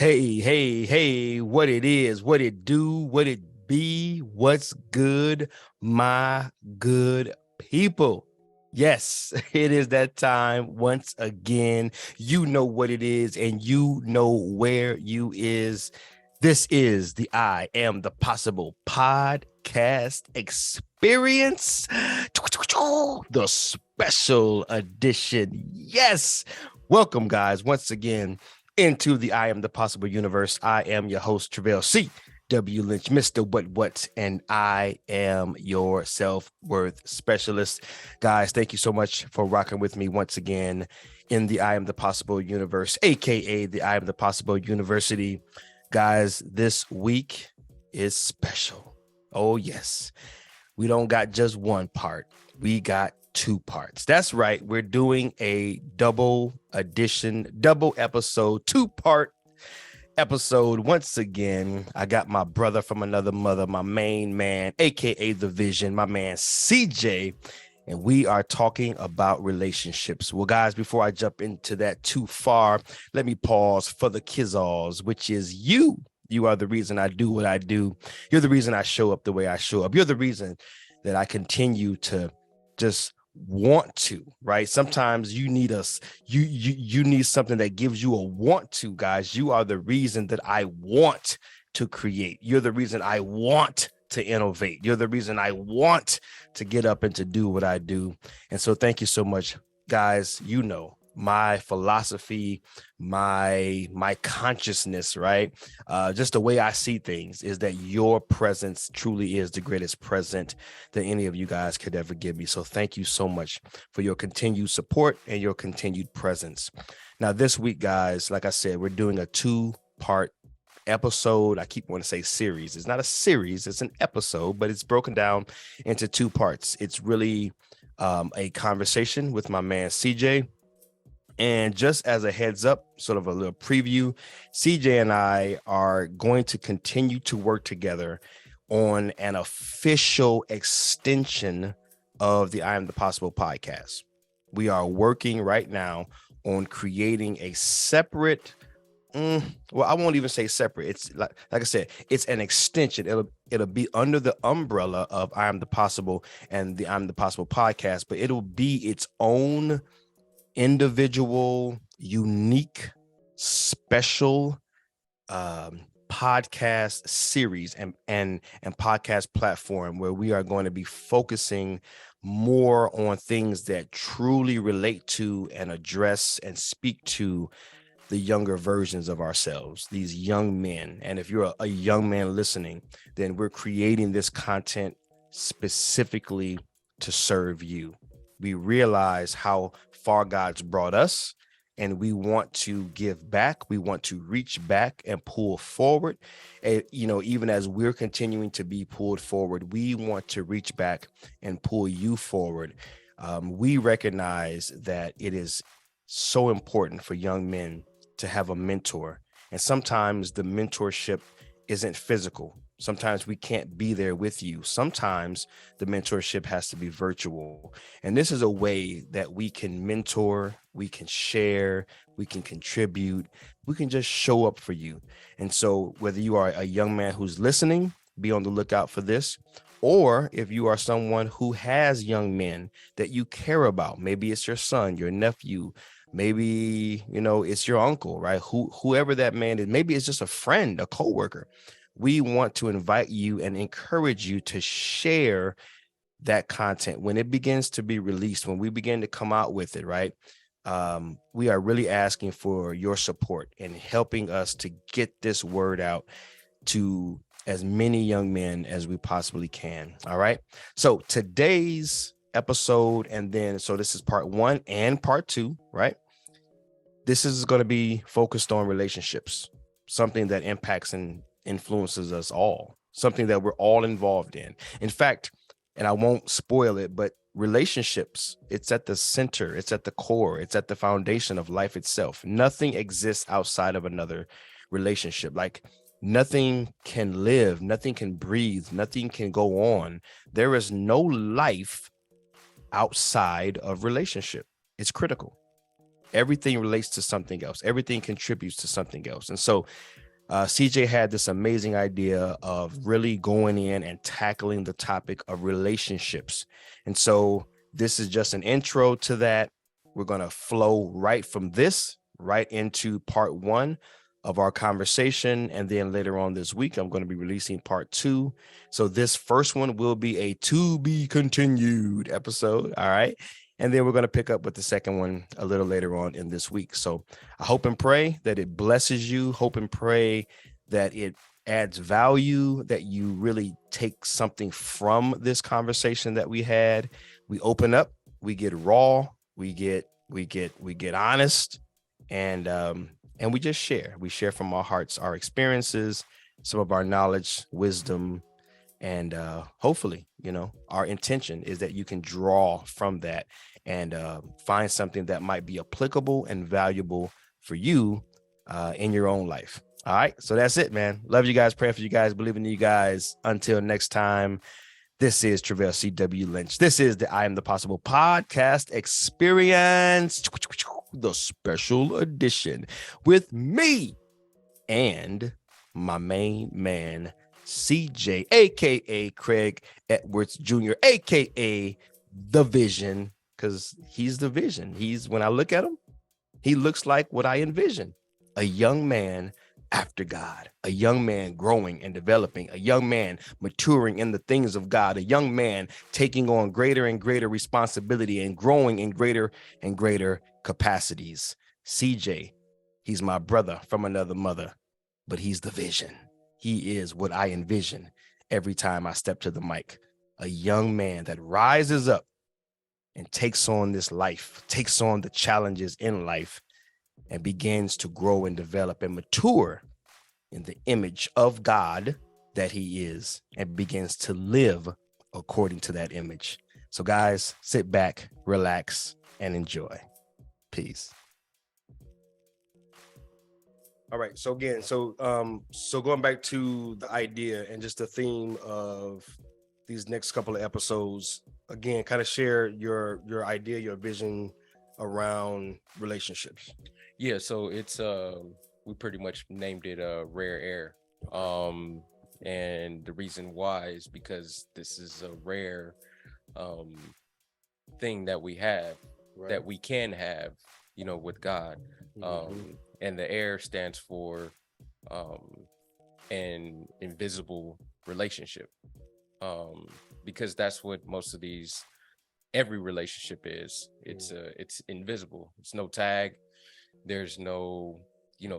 Hey, what it is, what it do, what it be, what's good, my good people. Yes, it is that time once again. You know what it is and you know where you is. This is the I Am the Possible podcast experience, the special edition. Yes. Welcome, guys, once again into the I Am the Possible universe. I am your host, Travell C. W. Lynch, Mr. What, and I am your self-worth specialist. Guys, thank you so much for rocking with me once again in the I Am the Possible universe, aka the I Am the Possible University. Guys, this week is special. Oh, yes. We don't got just one part. We got two parts. That's right. We're doing a double edition, double episode, two-part episode. Once again, I got my brother from another mother, my main man, aka The Vision, my man CJ, and we are talking about relationships. Well, guys, before I jump into that too far, let me pause for the kizzles, which is you. You are the reason I do what I do. You're the reason I show up the way I show up. You're the reason that I continue to just want to, right? Sometimes you need us. You need something that gives you a want to, guys. You are the reason that I want to create. You're the reason I want to innovate. You're the reason I want to get up and to do what I do. And so thank you so much, guys. You know, my philosophy, my consciousness, right? Just the way I see things is that your presence truly is the greatest present that any of you guys could ever give me. So thank you so much for your continued support and your continued presence. Now, this week, guys, like I said, we're doing a two-part episode. I keep wanting to say series. It's not a series, it's an episode, but it's broken down into two parts. It's really a conversation with my man CJ. And just as a heads up, sort of a little preview, CJ and I are going to continue to work together on an official extension of the I Am the Possible podcast. We are working right now on creating a separate, well, I won't even say separate. It's like I said, it's an extension. It'll be under the umbrella of I Am the Possible and the I Am the Possible podcast, but it'll be its own individual, unique, special podcast series and podcast platform where we are going to be focusing more on things that truly relate to and address and speak to the younger versions of ourselves, these young men. And if you're a young man listening, then we're creating this content specifically to serve you. We realize how far God's brought us, and we want to give back. We want to reach back and pull forward. And, you know, even as we're continuing to be pulled forward, we want to reach back and pull you forward. We recognize that it is so important for young men to have a mentor. And sometimes the mentorship isn't physical. Sometimes we can't be there with you. Sometimes the mentorship has to be virtual. And this is a way that we can mentor, we can share, we can contribute, we can just show up for you. And so whether you are a young man who's listening, be on the lookout for this. Or if you are someone who has young men that you care about, maybe it's your son, your nephew, maybe, you know, it's your uncle, right? Whoever that man is, maybe it's just a friend, a coworker. We want to invite you and encourage you to share that content when it begins to be released, when we begin to come out with it, right? We are really asking for your support in helping us to get this word out to as many young men as we possibly can. All right. So today's episode, and then, so this is part one and part two, right? This is going to be focused on relationships, something that impacts and influences us all, something that we're all involved in. In fact, and I won't spoil it, but relationships, it's at the center, it's at the core, it's at the foundation of life itself. Nothing exists outside of another relationship. Like nothing can live, nothing can breathe, nothing can go on. There is no life outside of relationship. It's critical. everything relates to something else. Everything contributes to something else. And so CJ had this amazing idea of really going in and tackling the topic of relationships. And so this is just an intro to that. We're going to flow right from this right into part 1 of our conversation. And then later on this week, I'm going to be releasing part 2. So this first one will be a to be continued episode. All right. And then we're going to pick up with the second one a little later on in this week. So I hope and pray that it blesses you. Hope and pray that it adds value, that you really take something from this conversation that we had. We open up, we get raw, we get honest, and we just share. We share from our hearts, our experiences, some of our knowledge, wisdom, and hopefully, our intention is that you can draw from that and find something that might be applicable and valuable for you in your own life. All right. So that's it, man. Love you guys. Pray for you guys. Believe in you guys. Until next time, this is Travell C.W. Lynch. This is the I Am the Possible podcast experience, the special edition with me and my main man, CJ, aka Craig Edwards Jr., aka The Vision, because he's the vision. When I look at him, he looks like what I envision: a young man after God, a young man growing and developing, a young man maturing in the things of God, a young man taking on greater and greater responsibility and growing in greater and greater capacities. CJ, he's my brother from another mother, but he's the vision. He is what I envision every time I step to the mic. A young man that rises up and takes on this life, takes on the challenges in life, and begins to grow and develop and mature in the image of God that he is, and begins to live according to that image. So guys, sit back, relax, and enjoy. Peace. All right. So again, so going back to the idea and just the theme of these next couple of episodes, again, kind of share your idea, your vision around relationships. Yeah, so it's we pretty much named it Rare Air. And the reason why is because this is a rare thing that we have, right, that we can have, with God. And the air stands for an invisible relationship. Because that's what most of every relationship is. It's invisible. It's no tag. There's no,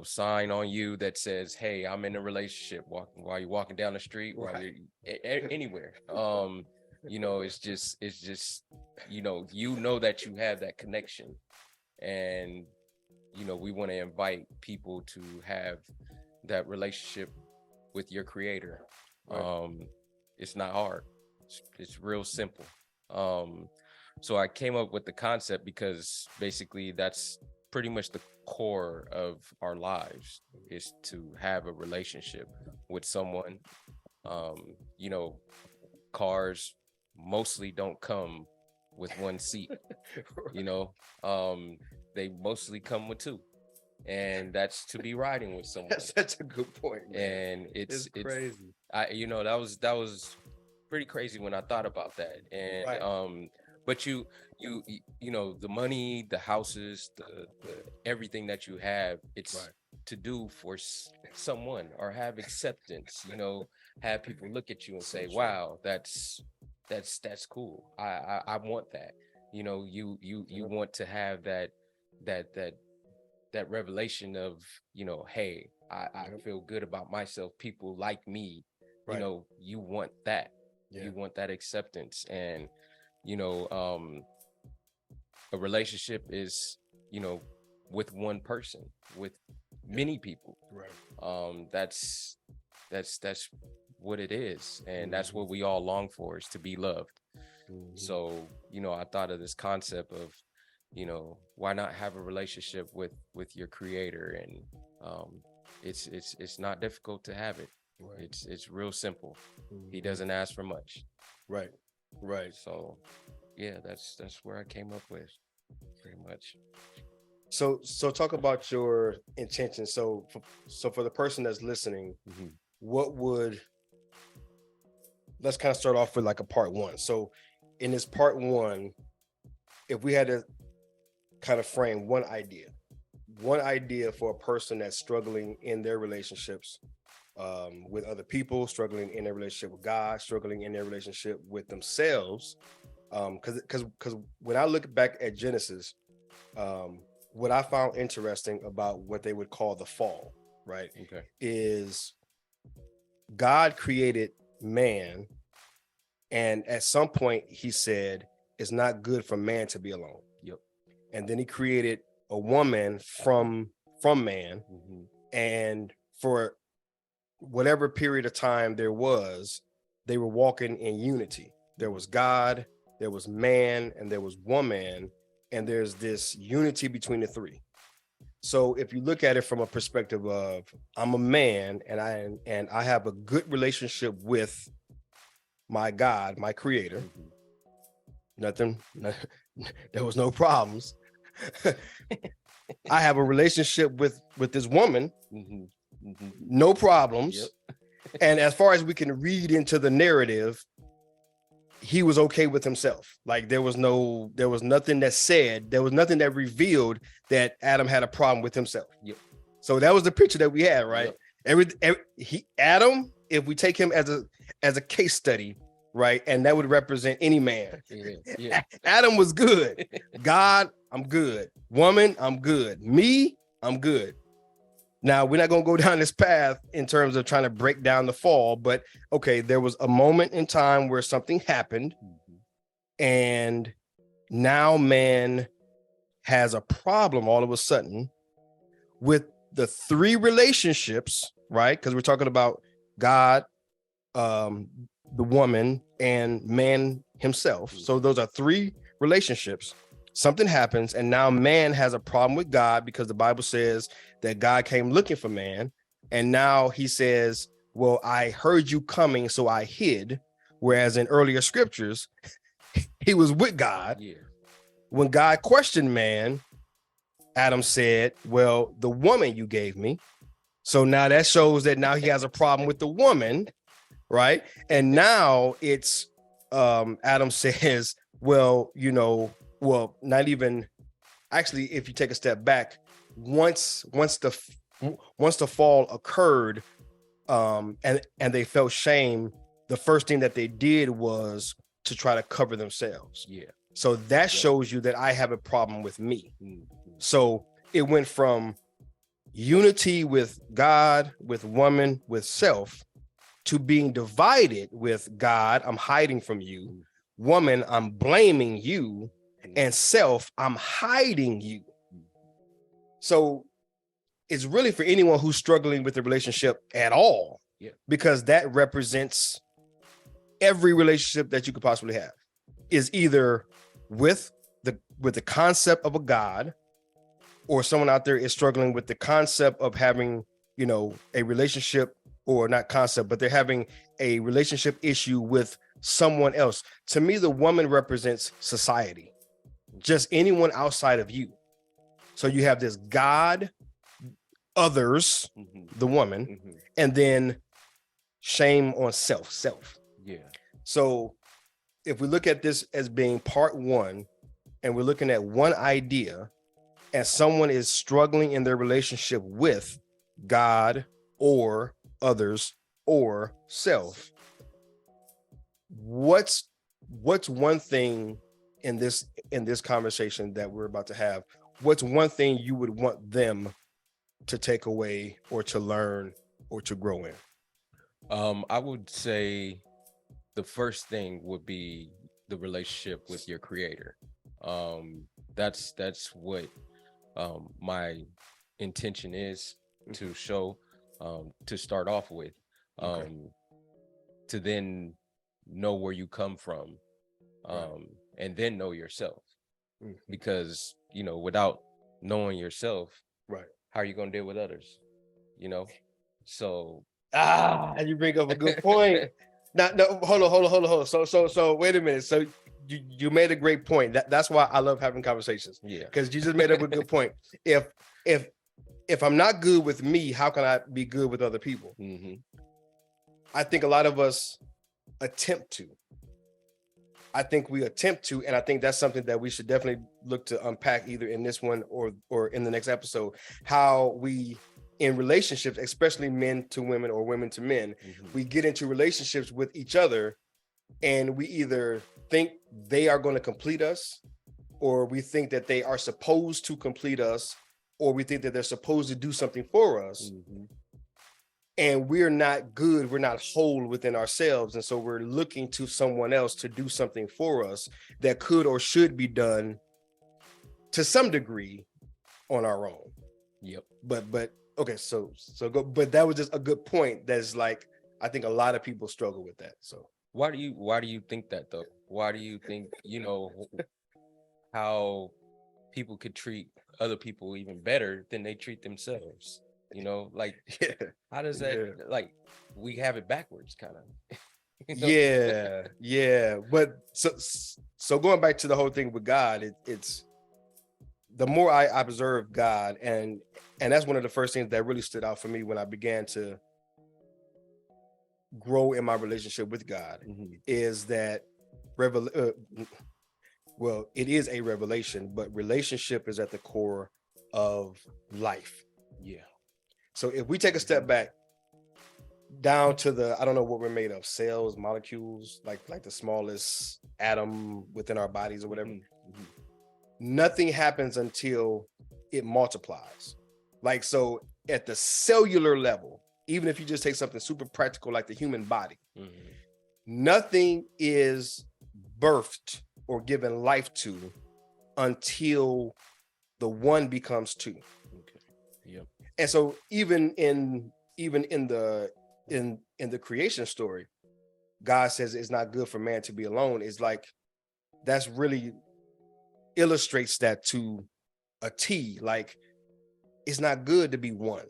sign on you that says, "Hey, I'm in a relationship." While you're walking down the street, while you're anywhere. It's just, that you have that connection, and we want to invite people to have that relationship with your creator. Right. It's not hard. It's real simple. So I came up with the concept because basically that's pretty much the core of our lives, is to have a relationship with someone. Cars mostly don't come with one seat. They mostly come with two, and that's to be riding with someone. That's such a good point, man. And it's crazy. That was pretty crazy when I thought about that. And right. But the money, the houses, the everything that you have, it's right. to do for someone, or have acceptance, have people look at you and say, "Wow, that's cool. I want that." You want to have that revelation of, hey, I feel good about myself. People like me. Right. You want that. Yeah. You want that acceptance. And, a relationship is, with one person, with many people. Right. That's what it is. And that's what we all long for, is to be loved. So, I thought of this concept of, why not have a relationship with your creator? And it's not difficult to have it. Right. It's real simple. He doesn't ask for much. Right. So yeah, that's where I came up with, pretty much. So talk about your intention. So for the person that's listening, what would, let's kind of start off with like a part one. So in this part one, if we had to kind of frame one idea for a person that's struggling in their relationships with other people, struggling in their relationship with God, struggling in their relationship with themselves. Because when I look back at Genesis, what I found interesting about what they would call the fall, right, is God created man, and at some point he said it's not good for man to be alone. And then he created a woman from man, and for whatever period of time there was, they were walking in unity. There was God, there was man, and there was woman, and there's this unity between the three. So if you look at it from a perspective of I'm a man and I have a good relationship with my God, my creator, there was no problems. I have a relationship with this woman, no problems. And as far as we can read into the narrative, he was okay with himself. Like there was nothing that said, there was nothing that revealed that Adam had a problem with himself. So that was the picture that we had, right? Adam, if we take him as a case study, right, and that would represent any man. Adam was good. God, I'm good. Woman, I'm good. Me, I'm good. Now, we're not going to go down this path in terms of trying to break down the fall, but okay, there was a moment in time where something happened, and now man has a problem all of a sudden with the three relationships, right? Because we're talking about God, the woman, and man himself. So those are three relationships. Something happens, and now man has a problem with God because the Bible says that God came looking for man. And now he says, well, I heard you coming, so I hid. Whereas in earlier scriptures, he was with God. When God questioned man, Adam said, well, the woman you gave me. So now that shows that now he has a problem with the woman, right? And now it's Adam says, well, not even, actually, if you take a step back, once the fall occurred, and they felt shame, the first thing that they did was to try to cover themselves. So that shows you that I have a problem with me. So it went from unity with God, with woman, with self, to being divided with God, I'm hiding from you, woman, I'm blaming you, and self, I'm hiding you. So it's really for anyone who's struggling with the relationship at all, because that represents every relationship that you could possibly have, is either with the concept of a God, or someone out there is struggling with the concept of having, a relationship, or not concept, but they're having a relationship issue with someone else. To me, the woman represents society, just anyone outside of you. So you have this God, others, the woman, and then shame on self. So if we look at this as being part one, and we're looking at one idea, and someone is struggling in their relationship with God or others or self, what's one thing in this conversation that we're about to have, what's one thing you would want them to take away or to learn or to grow in? I would say the first thing would be the relationship with your creator. That's what my intention is to show, to start off with, to then know where you come from, and then know yourself, because without knowing yourself, how are you going to deal with others? So you bring up a good point. Now, no, hold on. So wait a minute. So you made a great point. That's why I love having conversations. Yeah. Because you just made up a good point. If I'm not good with me, how can I be good with other people? Mm-hmm. I think a lot of us attempt to. I think we attempt to, and I think that's something that we should definitely look to unpack either in this one or in the next episode. How we, in relationships, especially men to women or women to men, we get into relationships with each other, and we either think they are going to complete us, or we think that they are supposed to complete us, or we think that they're supposed to do something for us. And we're not good, we're not whole within ourselves. And so we're looking to someone else to do something for us that could or should be done to some degree on our own. Yep. But okay, so go. But that was just a good point. That's like, I think a lot of people struggle with that. So why do you think that though? Why do you think, how people could treat other people even better than they treat themselves? Like, how does that, like, we have it backwards kind of. Yeah. But so going back to the whole thing with God, it's the more I observe God, and that's one of the first things that really stood out for me when I began to grow in my relationship with God, is that well, it is a revelation, but relationship is at the core of life. Yeah. So if we take a step back down to the, I don't know what we're made of, cells, molecules, like the smallest atom within our bodies or whatever. Nothing happens until it multiplies. Like, so at the cellular level, even if you just take something super practical like the human body, nothing is birthed or given life to until the one becomes two. Yep. And so even in the creation story, God says it's not good for man to be alone. It's like, that's really illustrates that to a T. Like, it's not good to be one.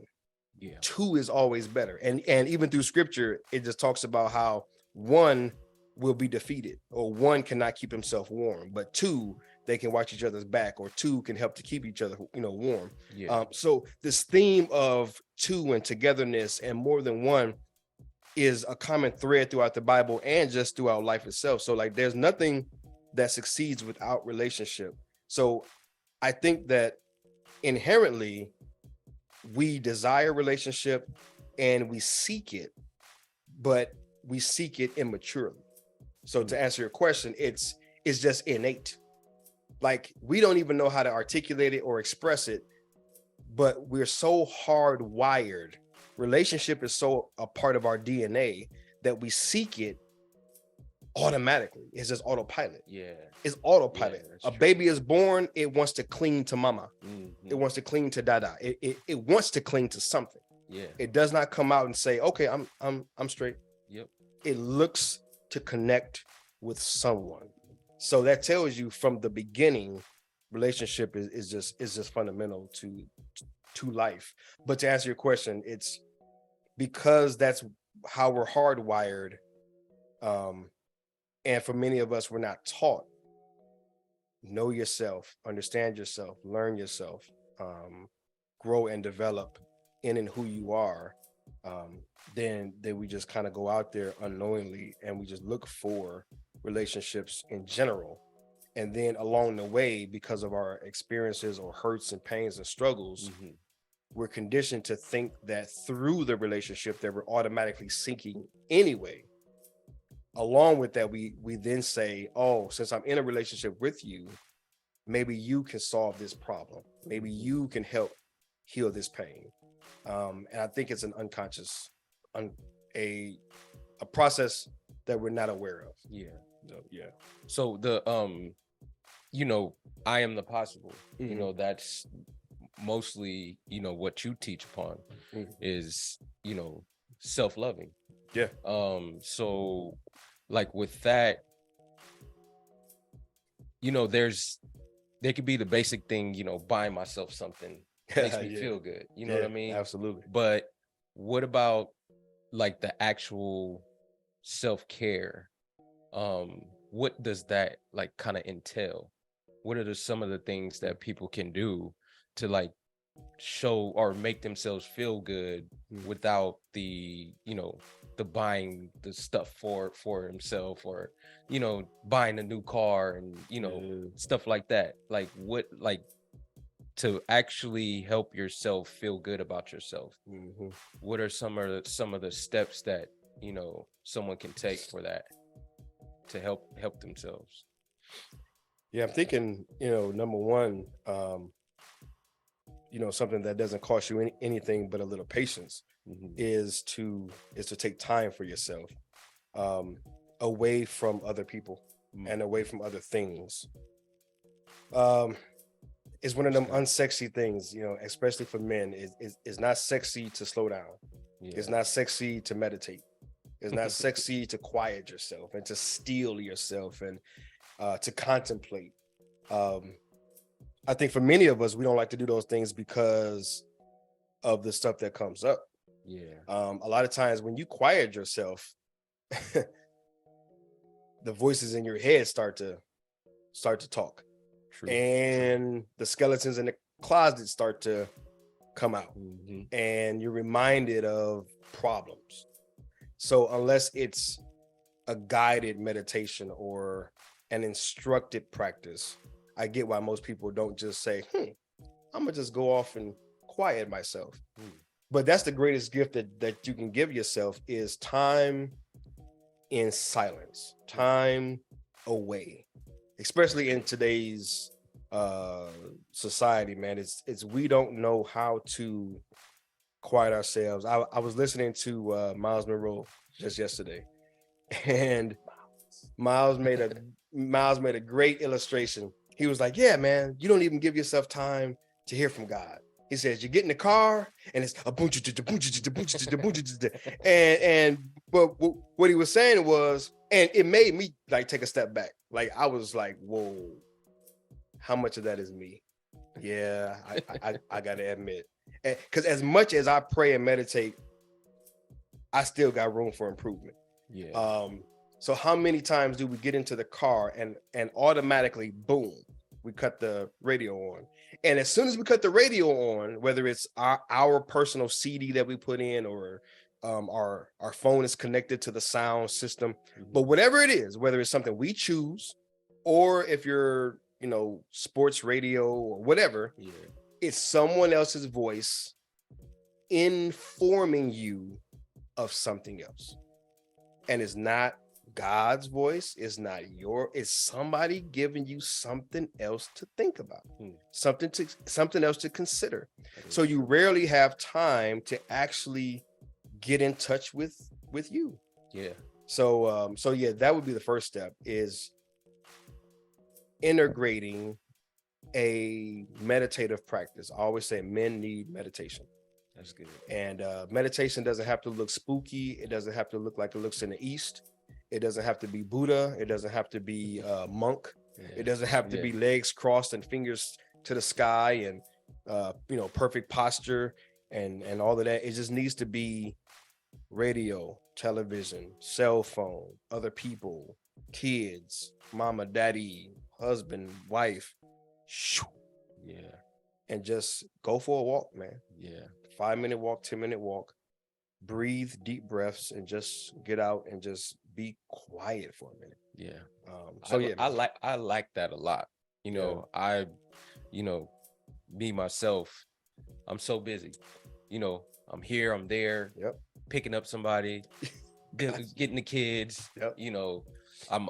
Yeah. Two is always better. And even through scripture, it just talks about how one will be defeated, or one cannot keep himself warm, but two, they can watch each other's back, or two can help to keep each other, warm. Yeah. So this theme of two and togetherness and more than one is a common thread throughout the Bible and just throughout life itself. So like, there's nothing that succeeds without relationship. So I think that inherently we desire relationship and we seek it, but we seek it immaturely. So to answer your question, it's just innate. Like, we don't even know how to articulate it or express it, but we're so hardwired. Relationship is so a part of our DNA that we seek it automatically. It's just autopilot. Yeah. It's autopilot. Yeah, a baby is born, it wants to cling to mama. It wants to cling to dada. It wants to cling to something. Yeah. It does not come out and say, okay, I'm straight. Yep. It looks to connect with someone. So that tells you from the beginning, relationship is just fundamental to life. But to answer your question, it's because that's how we're hardwired. And for many of us, we're not taught. Know yourself, understand yourself, learn yourself, grow and develop in and who you are. Then we just kind of go out there unknowingly and we just look for relationships in general. And then along the way, because of our experiences or hurts and pains and struggles, we're conditioned to think that through the relationship that we're automatically seeking anyway. Along with that, we then say, oh, since I'm in a relationship with you, maybe you can solve this problem. Maybe you can help heal this pain. And I think it's an unconscious, a process that we're not aware of. Yeah. So, yeah. So the I am the possible. That's mostly what you teach upon is self-loving. Yeah. So like with that, there could be the basic thing, buying myself something makes me feel good. You know what I mean? Absolutely. But what about like the actual self-care? what does that like kind of entail? What are some of the things that people can do to like show or make themselves feel good without the, you know, the buying the stuff for himself, or, you know, buying a new car and, you know, stuff like that? Like what, like to actually help yourself feel good about yourself. What are some of the steps that, you know, someone can take for that to help themselves? Yeah, I'm thinking, you know, number one, you know, something that doesn't cost you anything but a little patience is to take time for yourself, away from other people and away from other things. It's one of them unsexy things, you know, especially for men. It's not sexy to slow down. It's not sexy to meditate. It's not sexy to quiet yourself and to still yourself and to contemplate. I think for many of us, we don't like to do those things because of the stuff that comes up. A lot of times when you quiet yourself, the voices in your head start to talk. And the skeletons in the closet start to come out, and you're reminded of problems. So unless it's a guided meditation or an instructed practice, I get why most people don't just say, I'm gonna just go off and quiet myself. But that's the greatest gift that you can give yourself, is time in silence, time away, especially in today's society, man. It's we don't know how to quiet ourselves. I was listening to Miles Monroe just yesterday, and Miles made a great illustration. He was like, yeah, man, you don't even give yourself time to hear from God. He says, you get in the car and it's a boom, and but what he was saying was, and it made me like take a step back. Like I was like, whoa, how much of that is me? Yeah, I gotta admit, because as much as I pray and meditate, I still got room for improvement. So how many times do we get into the car and automatically, boom, we cut the radio on? And as soon as we cut the radio on, whether it's our personal CD that we put in, or our phone is connected to the sound system, but whatever it is, whether it's something we choose, or if you're, you know, sports radio or whatever, it's someone else's voice informing you of something else. And it's not God's voice, it's not it's somebody giving you something else to think about, something else to consider. So you rarely have time to actually get in touch with you. So yeah, that would be the first step, is integrating a meditative practice. I always say men need meditation. That's good. And meditation doesn't have to look spooky. It doesn't have to look like it looks in the East. It doesn't have to be Buddha. It doesn't have to be monk. It doesn't have to be legs crossed and fingers to the sky and you know, perfect posture and all of that. It just needs to be radio, television, cell phone, other people, kids, mama, daddy, husband, wife. And just go for a walk, man. 5-minute walk, 10-minute walk. Breathe deep breaths and just get out and just be quiet for a minute. I like that a lot. You know, me myself, I'm so busy. You know, I'm here, I'm there, picking up somebody, getting the kids. You know, I'm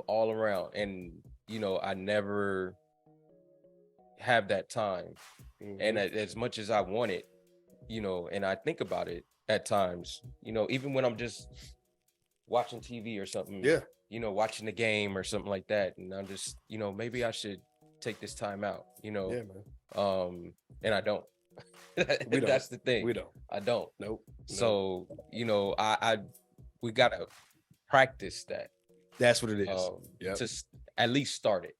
all around, and you know, I never have that time. And as much as I want it, you know, and I think about it at times, you know, even when I'm just watching TV or something, you know, watching the game or something like that, and I'm just, you know, maybe I should take this time out, you know. And I don't. That's the thing. We don't. I don't. Nope. So, you know, we gotta practice that. That's what it is. To at least start it.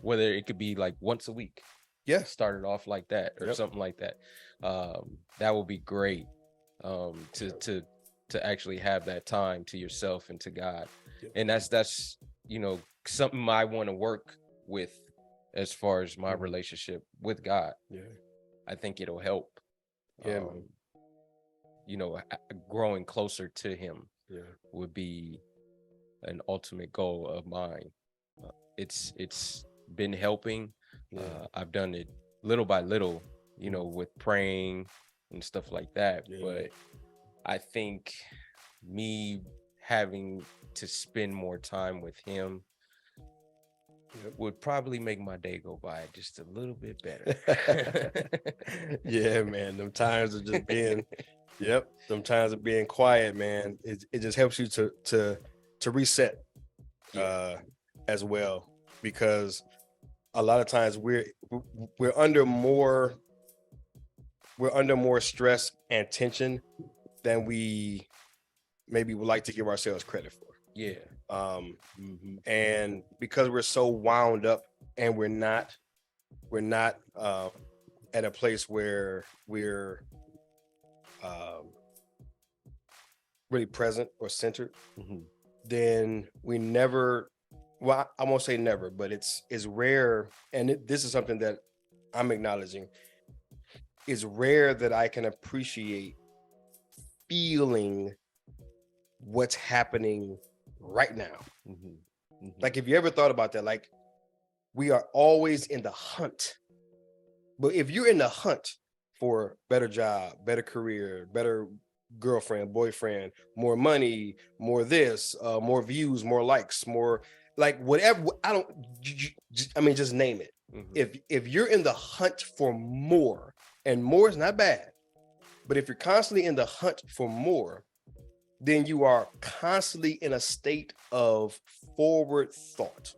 Whether it could be like once a week. Start it off like that or something like that. That would be great. To to actually have that time to yourself and to God. Yeah. And that's something I want to work with as far as my relationship with God. Yeah. I think it'll help. Yeah, man. Growing closer to him Yeah. would be an ultimate goal of mine. It's been helping. Yeah. I've done it little by little, with praying and stuff like that. Yeah. But I think me having to spend more time with him would probably make my day go by just a little bit better. Yeah, man. Them times of just being, them times of being quiet, man. It just helps you to reset, as well, because a lot of times we're under more stress and tension than we maybe would like to give ourselves credit for. Yeah. And because we're so wound up and we're not at a place where we're really present or centered, then we never, well, I won't say never, but it's rare. And this is something that I'm acknowledging. It's rare that I can appreciate feeling what's happening right now. Like, if you ever thought about that, like, we are always in the hunt. But if you're in the hunt for better job, better career, better girlfriend, boyfriend, more money, more this, more views, more likes, more, like, whatever, just name it. If you're in the hunt for more, and more is not bad, but if you're constantly in the hunt for more, then you are constantly in a state of forward thought.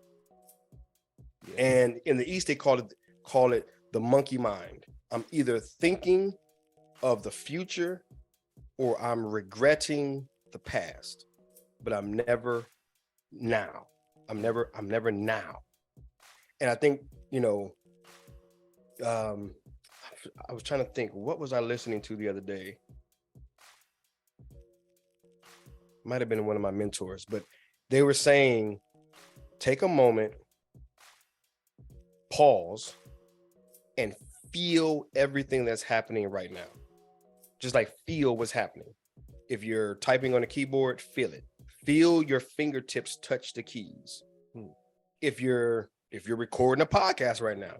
And in the East, they call it the monkey mind. I'm either thinking of the future or I'm regretting the past, but I'm never now. I'm never now. And I think, I was trying to think, what was I listening to the other day? Might have been one of my mentors, but they were saying, take a moment, pause, and feel everything that's happening right now. Just like feel what's happening. If you're typing on a keyboard, feel it. Feel your fingertips touch the keys. If you're recording a podcast right now,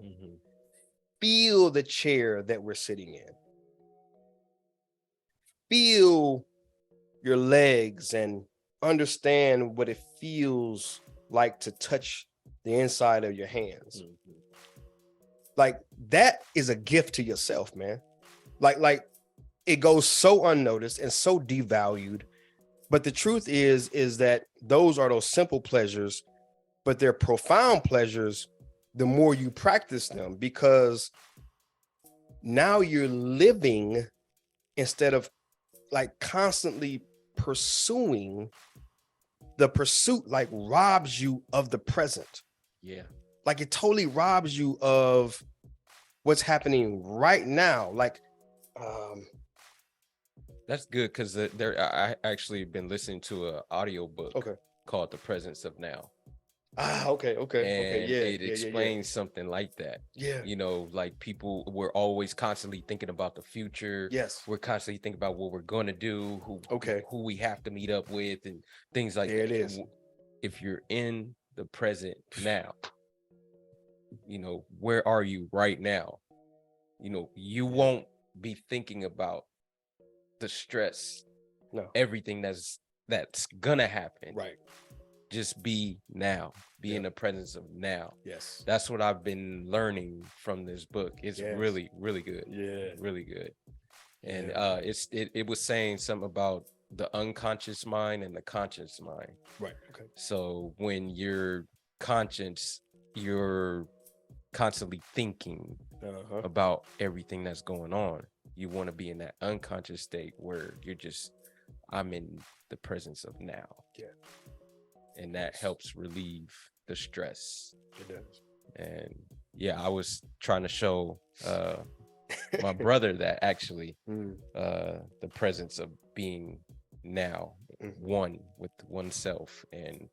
feel the chair that we're sitting in. Feel your legs and understand what it feels like to touch the inside of your hands. Like, that is a gift to yourself, man. Like it goes so unnoticed and so devalued. But the truth is that those are those simple pleasures, but they're profound pleasures the more you practice them, because now you're living instead of like constantly pursuing. The pursuit like robs you of the present. Yeah. Like, it totally robs you of what's happening right now. Like, that's good, because I actually been listening to an audio book called The Presence of Now. Okay. And Yeah. it explains something like that. Yeah. Like, people, we're always constantly thinking about the future. Yes. We're constantly thinking about what we're going to do, who we have to meet up with, and things like that. There it is. If you're in the present now, where are you right now? You won't be thinking about the stress, everything that's gonna happen. Right. Just be now. Be in the presence of now. Yes. That's what I've been learning from this book. It's really, really good. Yeah. Really good. And it was saying something about the unconscious mind and the conscious mind. Right. Okay. So when you're conscious, you're constantly thinking about everything that's going on. You want to be in that unconscious state where you're just, I'm in the presence of now. Yeah. And that helps relieve the stress. It does. And I was trying to show my brother that actually the presence of being now, one with oneself, and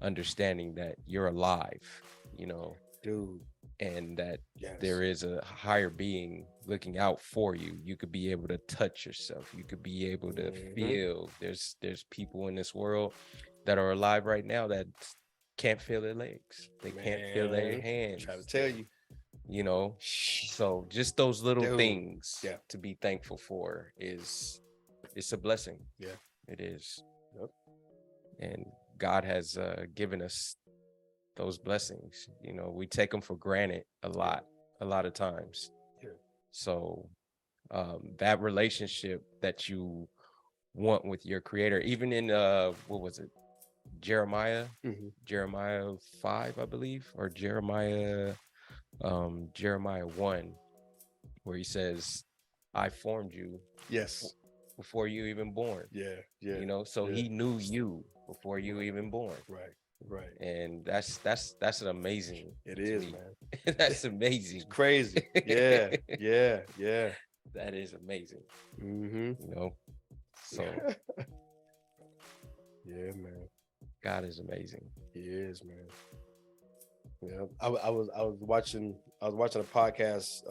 understanding that you're alive, you know, dude, and that yes, there is a higher being looking out for you. You could be able to touch yourself. You could be able to feel. There's people in this world that are alive right now that can't feel their legs. They can't feel their hands. Try to tell you, you know. So just those little dude, things yeah, to be thankful for it's a blessing. Yeah, it is. Yep. And God has given us those blessings. You know, we take them for granted a lot of times. Yeah. So that relationship that you want with your creator, even in what was it, Jeremiah, Jeremiah 5, I believe, or Jeremiah 1, where he says, I formed you before you even born. Yeah. You know, so he knew you before you even born. Right. And that's an amazing. It is, man. That's amazing. It's crazy. Yeah. That is amazing. You know, so yeah, man. God is amazing. He is, man. Yeah, I was watching a podcast.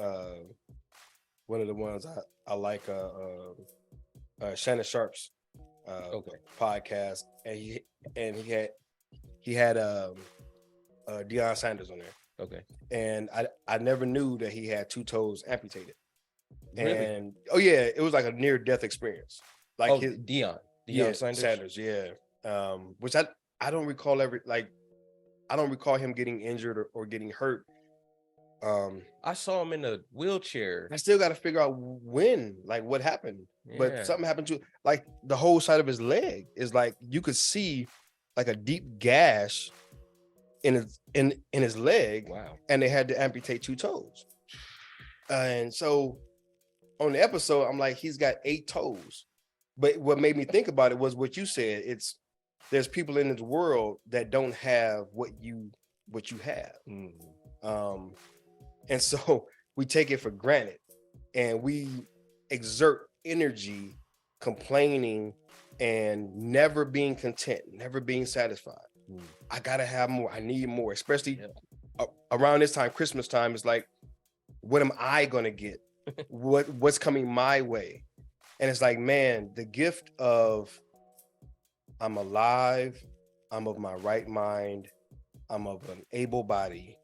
One of the ones I like, Shannon Sharp's podcast, and he had Deion Sanders on there. Okay. And I never knew that he had 2 toes amputated. Really? And it was like a near death experience. Like his Deion Sanders, which I don't recall I don't recall him getting injured or getting hurt. I saw him in a wheelchair. I still got to figure out when, like, what happened. But something happened to, like, the whole side of his leg is like you could see like a deep gash in his leg. Wow. And they had to amputate 2 toes. And so on the episode, I'm like, he's got 8 toes. But what made me think about it was what you said. There's people in this world that don't have what you have. And so we take it for granted, and we exert energy complaining and never being content, never being satisfied. I gotta have more. I need more, especially around this time, Christmas time. Is like, what am I gonna get? What's coming my way? And it's like, man, the gift of I'm alive, I'm of my right mind, I'm of an able body,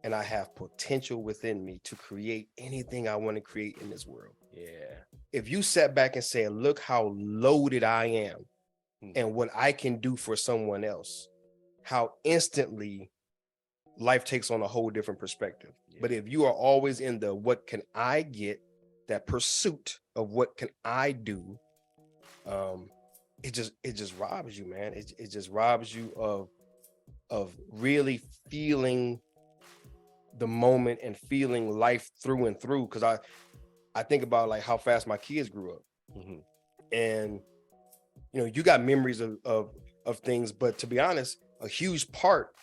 and I have potential within me to create anything I want to create in this world. Yeah. If you sat back and said, look how loaded I am and what I can do for someone else, how instantly life takes on a whole different perspective. Yeah. But if you are always in the what can I get, that pursuit of what can I do, it just robs you, man. It just robs you of really feeling the moment and feeling life through and through. Because I think about like how fast my kids grew up, and you got memories of things, but to be honest, a huge part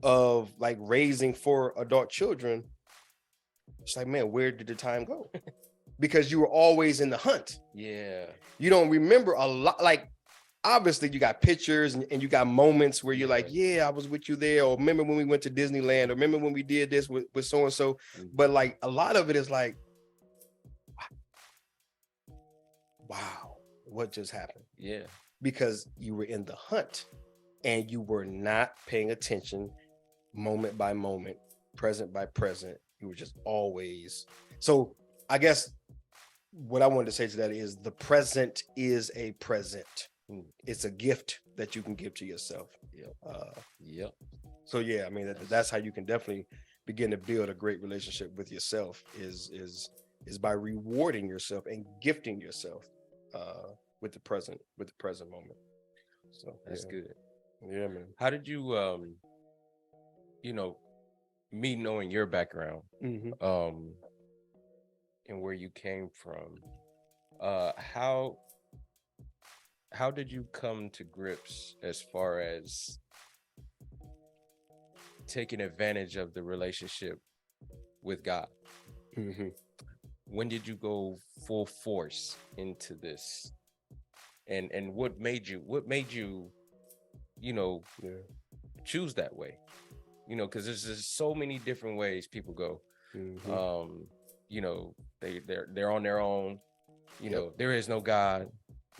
of like raising 4 adult children, it's like, man, where did the time go? Because you were always in the hunt. Yeah. You don't remember a lot. Like, obviously you got pictures and you got moments where you're like, yeah, I was with you there. Or remember when we went to Disneyland, or remember when we did this with so-and-so. But like a lot of it is like, wow, what just happened? Yeah. Because you were in the hunt and you were not paying attention moment by moment, present by present. You were just always. So I guess what I wanted to say to that is the present is a present. It's a gift that you can give to yourself. So yeah, I mean that's how you can definitely begin to build a great relationship with yourself is by rewarding yourself and gifting yourself with the present moment. So that's good. Yeah, man. How did you me knowing your background and where you came from, how did you come to grips as far as taking advantage of the relationship with God? When did you go full force into this and what made you, you know, choose that way? You know, because there's just so many different ways people go. You know, they're on their own. You know, there is no God.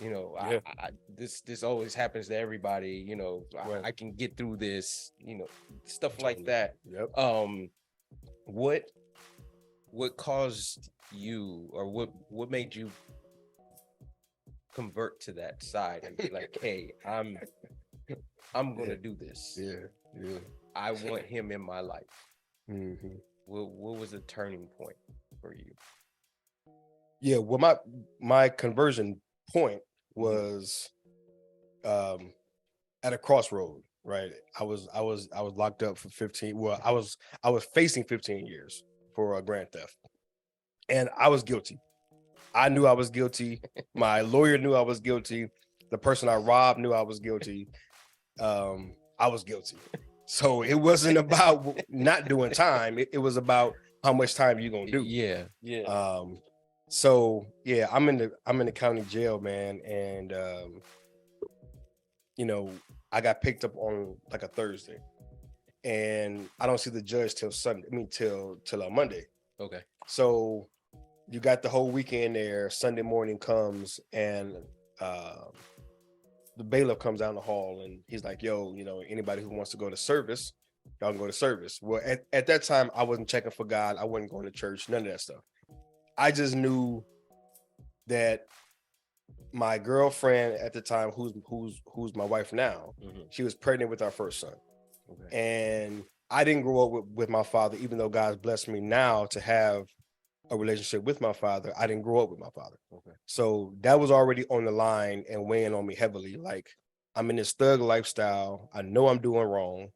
You know, this always happens to everybody. You know, I can get through this. You know, stuff like that. What caused you, or what made you convert to that side and be like, hey, I'm gonna do this. I want him in my life. What was the turning point for you? Yeah, well, my conversion point was at a crossroad, right? I was locked up for 15. Well, I was facing 15 years for a grand theft, and I was guilty. I knew I was guilty. My lawyer knew I was guilty. The person I robbed knew I was guilty. I was guilty. So it wasn't about not doing time. It was about how much time you're gonna do. Yeah. So yeah, I'm in the county jail, man, and you know, I got picked up on like a Thursday, and I don't see the judge till Sunday. I mean, till a Monday. Okay. So you got the whole weekend there. Sunday morning comes, and the bailiff comes down the hall, and he's like, yo, you know, anybody who wants to go to service, y'all can go to service. Well, at that time, I wasn't checking for God. I wasn't going to church, none of that stuff. I just knew that my girlfriend at the time, who's my wife now, she was pregnant with our first son. Okay. And I didn't grow up with my father, even though God's blessed me now to have a relationship with my father. I didn't grow up with my father. Okay. So that was already on the line and weighing on me heavily. Like, I'm in this thug lifestyle. I know I'm doing wrong.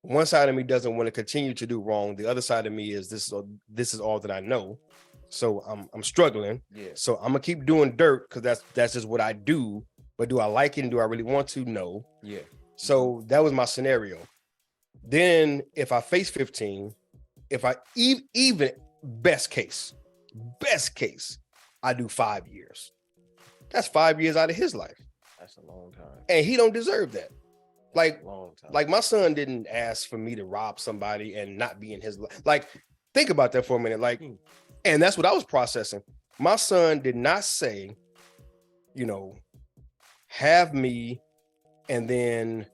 One side of me doesn't want to continue to do wrong. The other side of me is this is all that I know. So I'm struggling. Yeah. So I'm gonna keep doing dirt because that's just what I do. But do I like it and do I really want to? No. Yeah. So that was my scenario. Then if I face 15, if I even best case, I do 5 years. That's 5 years out of his life. That's a long time. And he don't deserve that. Like my son didn't ask for me to rob somebody and not be in his life. Like, think about that for a minute. Like, and that's what I was processing. My son did not say, you know, have me and then,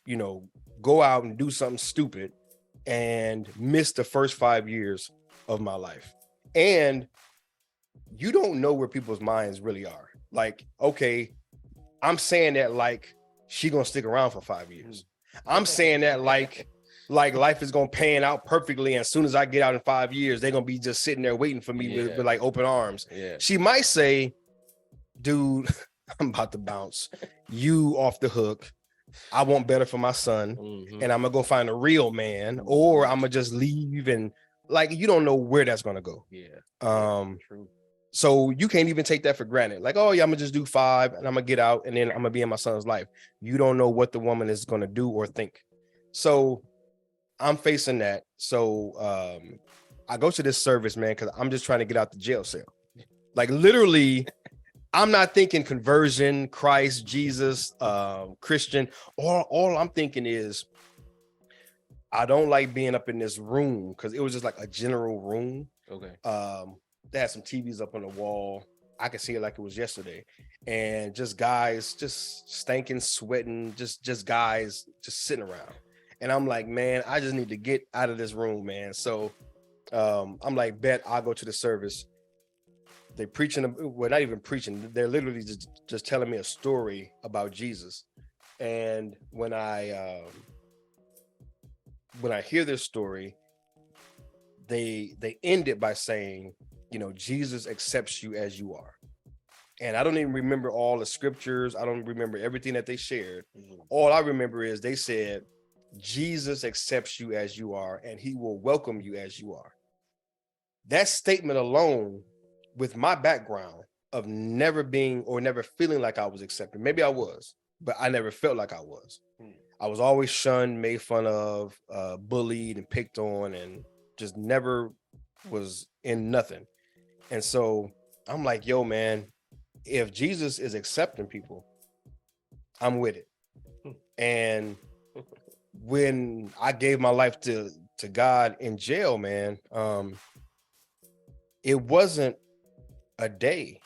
you know, go out and do something stupid and miss the first 5 years of my life. And you don't know where people's minds really are. Like, okay, I'm saying that like she gonna stick around for 5 years. I'm saying that like life is gonna pan out perfectly. And as soon as I get out in 5 years, they're gonna be just sitting there waiting for me with like open arms. Yeah. She might say, dude, I'm about to bounce. You off the hook. I want better for my son, and I'm gonna go find a real man, or I'm gonna just leave, and like you don't know where that's gonna go. Yeah. True. So you can't even take that for granted. Like, oh yeah, I'm gonna just do 5 and I'm gonna get out and then I'm gonna be in my son's life. You don't know what the woman is gonna do or think. So I'm facing that. So I go to this service, man, because I'm just trying to get out the jail cell. Like literally, I'm not thinking conversion, Christ, Jesus, Christian. All I'm thinking is I don't like being up in this room because it was just like a general room. Okay. They had some TVs up on the wall. I could see it like it was yesterday. And just guys just stinking, sweating, just guys just sitting around. And I'm like, man, I just need to get out of this room, man. So I'm like, bet I'll go to the service. They preaching, well, not even preaching. They're literally just telling me a story about Jesus. And when I hear this story, they end it by saying, you know, Jesus accepts you as you are. And I don't even remember all the scriptures. I don't remember everything that they shared. All I remember is they said, Jesus accepts you as you are, and he will welcome you as you are. That statement alone, with my background of never being or never feeling like I was accepted, maybe I was, but I never felt like I was. I was always shunned, made fun of, bullied and picked on, and just never was in nothing. And so I'm like, yo, man, if Jesus is accepting people, I'm with it. And when I gave my life to God in jail, man, it wasn't a day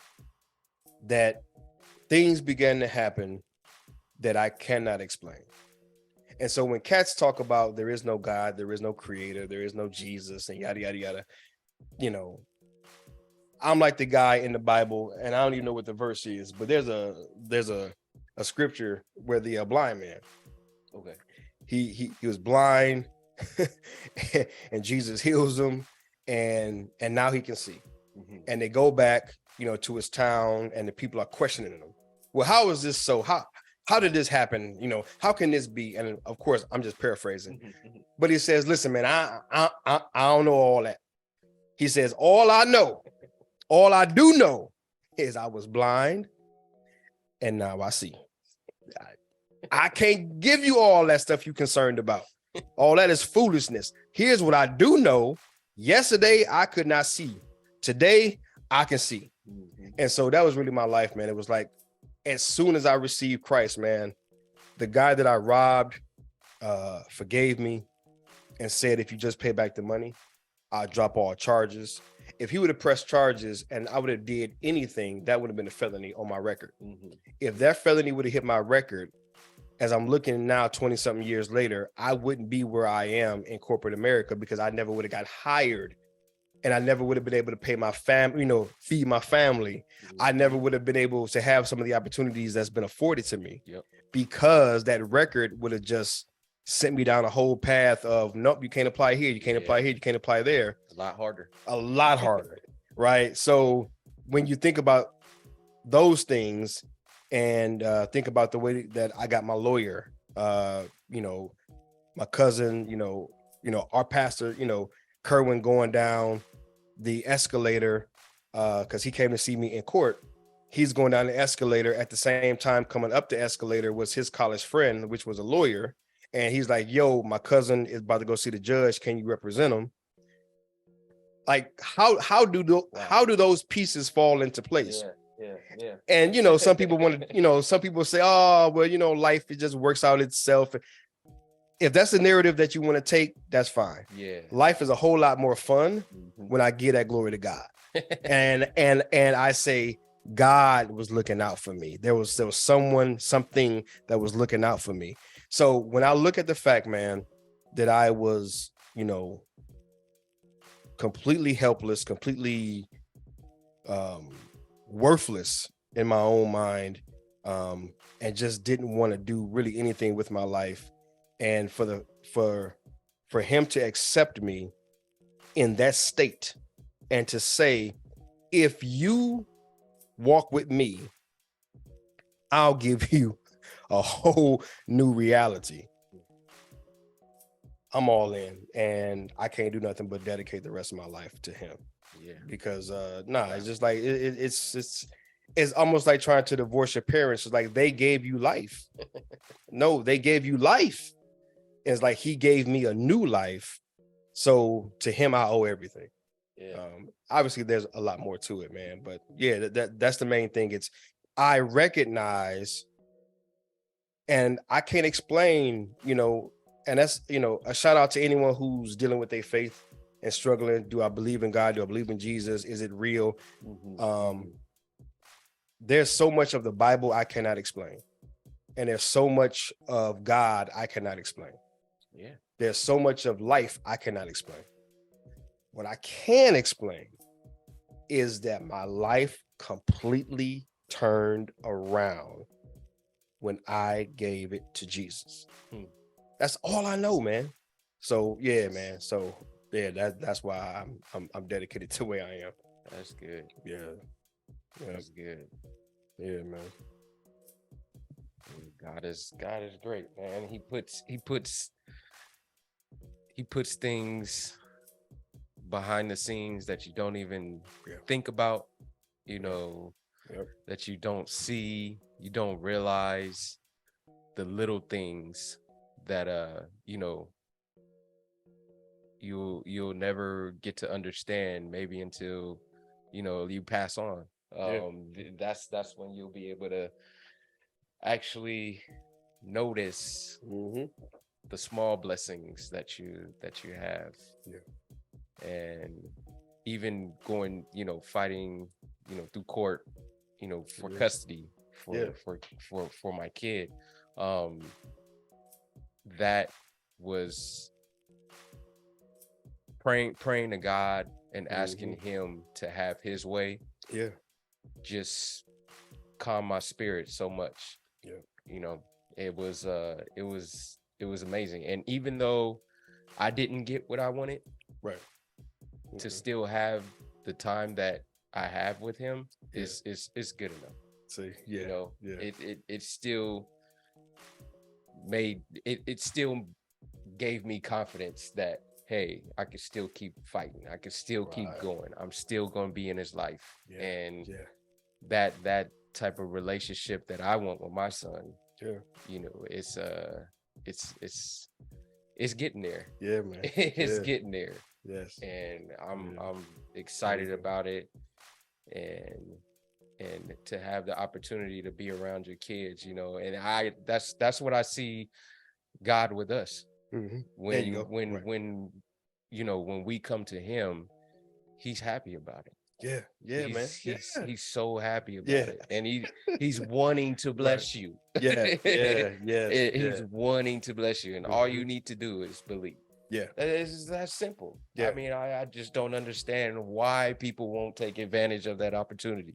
that things began to happen that I cannot explain. And so when cats talk about there is no God, there is no creator, there is no Jesus, and yada yada yada, you know, I'm like the guy in the Bible, and I don't even know what the verse is, but there's a scripture where the blind man, Okay. he was blind, and Jesus heals him, and now he can see. Mm-hmm. And they go back, to his town, and the people are questioning him. Well, how is this so? How did this happen? How can this be? And of course, I'm just paraphrasing, but he says, "Listen, man, I don't know all that." He says, all I do know is I was blind and now I see. I can't give you all that stuff you're concerned about. All that is foolishness. Here's what I do know. Yesterday, I could not see. Today, I can see. And so that was really my life, man. It was like, as soon as I received Christ, man, the guy that I robbed forgave me and said, if you just pay back the money, I'll drop all charges. If he would have pressed charges and I would have did anything, that would have been a felony on my record. If that felony would have hit my record, as I'm looking now, 20 something years later, I wouldn't be where I am in corporate America, because I never would have got hired, and I never would have been able to pay my family, feed my family. I never would have been able to have some of the opportunities that's been afforded to me, because that record would have just sent me down a whole path of, nope, you can't apply here, you can't apply here, you can't apply there. A lot harder. Right? So when you think about those things, and think about the way that I got my lawyer, my cousin, our pastor, Kerwin, going down the escalator, because he came to see me in court. He's going down the escalator. At the same time, coming up the escalator was his college friend, which was a lawyer. And he's like, yo, my cousin is about to go see the judge. Can you represent him? Like, how do those pieces fall into place? Yeah. And some people want to, some people say, oh, well, life, it just works out itself. If that's the narrative that you want to take, that's fine. Yeah. Life is a whole lot more fun when I give that glory to God. and I say, God was looking out for me. There was something that was looking out for me. So when I look at the fact, man, that I was, completely helpless, completely worthless in my own mind, and just didn't want to do really anything with my life, and for him to accept me in that state, and to say, if you walk with me, I'll give you a whole new reality. I'm all in, and I can't do nothing but dedicate the rest of my life to him. Yeah. Because it's just like it's almost like trying to divorce your parents. It's like they gave you life. No, they gave you life. It's like he gave me a new life. So to him, I owe everything. Yeah. Obviously, there's a lot more to it, man. But yeah, that's the main thing. It's, I recognize, and I can't explain, and that's, a shout out to anyone who's dealing with their faith and struggling. Do I believe in God? Do I believe in Jesus? Is it real? There's so much of the Bible I cannot explain. And there's so much of God I cannot explain. Yeah. There's so much of life I cannot explain. What I can explain is that my life completely turned around when I gave it to Jesus. That's all I know, man. So yeah, man. So yeah, that's why I'm dedicated to where I am. That's good. Yeah. That's good. Yeah, man. God is great, man. He puts things behind the scenes that you don't even think about, that you don't see, you don't realize the little things that you'll never get to understand, maybe until you pass on. That's when you'll be able to actually notice the small blessings that you have. Yeah. And even going, fighting, through court, for custody for my kid. That was praying to God and asking him to have his way. Yeah. Just calm my spirit so much. Yeah. It was amazing. And even though I didn't get what I wanted, right, to still have the time that I have with him is good enough. See, It still made it still gave me confidence that, hey, I can still keep fighting. I can still keep going. I'm still going to be in his life. And that type of relationship that I want with my son, it's getting there. Yeah, man. It's getting there. Yes. And I'm excited about it, and to have the opportunity to be around your kids, and that's what I see God with us. When we come to him, he's happy about it. Man. He's so happy about it, and he's wanting to bless you. He's wanting to bless you, and all you need to do is believe. It's that simple. I mean, I just don't understand why people won't take advantage of that opportunity.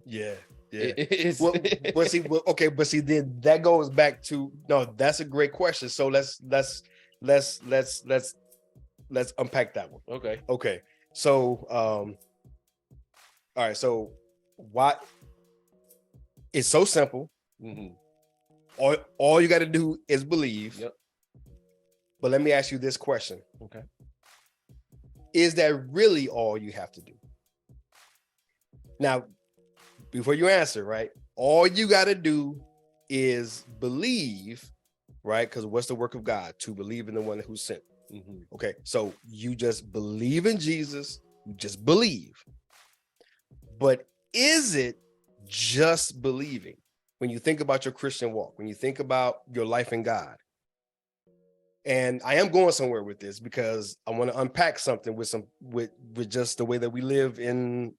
But see, then that goes back to, no, that's a great question. So let's unpack that one. Okay. So all right, so what, it's so simple. All you got to do is believe. But let me ask you this question. Okay. Is that really all you have to do? Now, before you answer, right? All you got to do is believe, right? Because what's the work of God? To believe in the one who sent. Okay, so you just believe in Jesus. You just believe. But is it just believing? When you think about your Christian walk, when you think about your life in God, and I am going somewhere with this because I want to unpack something with just the way that we live in,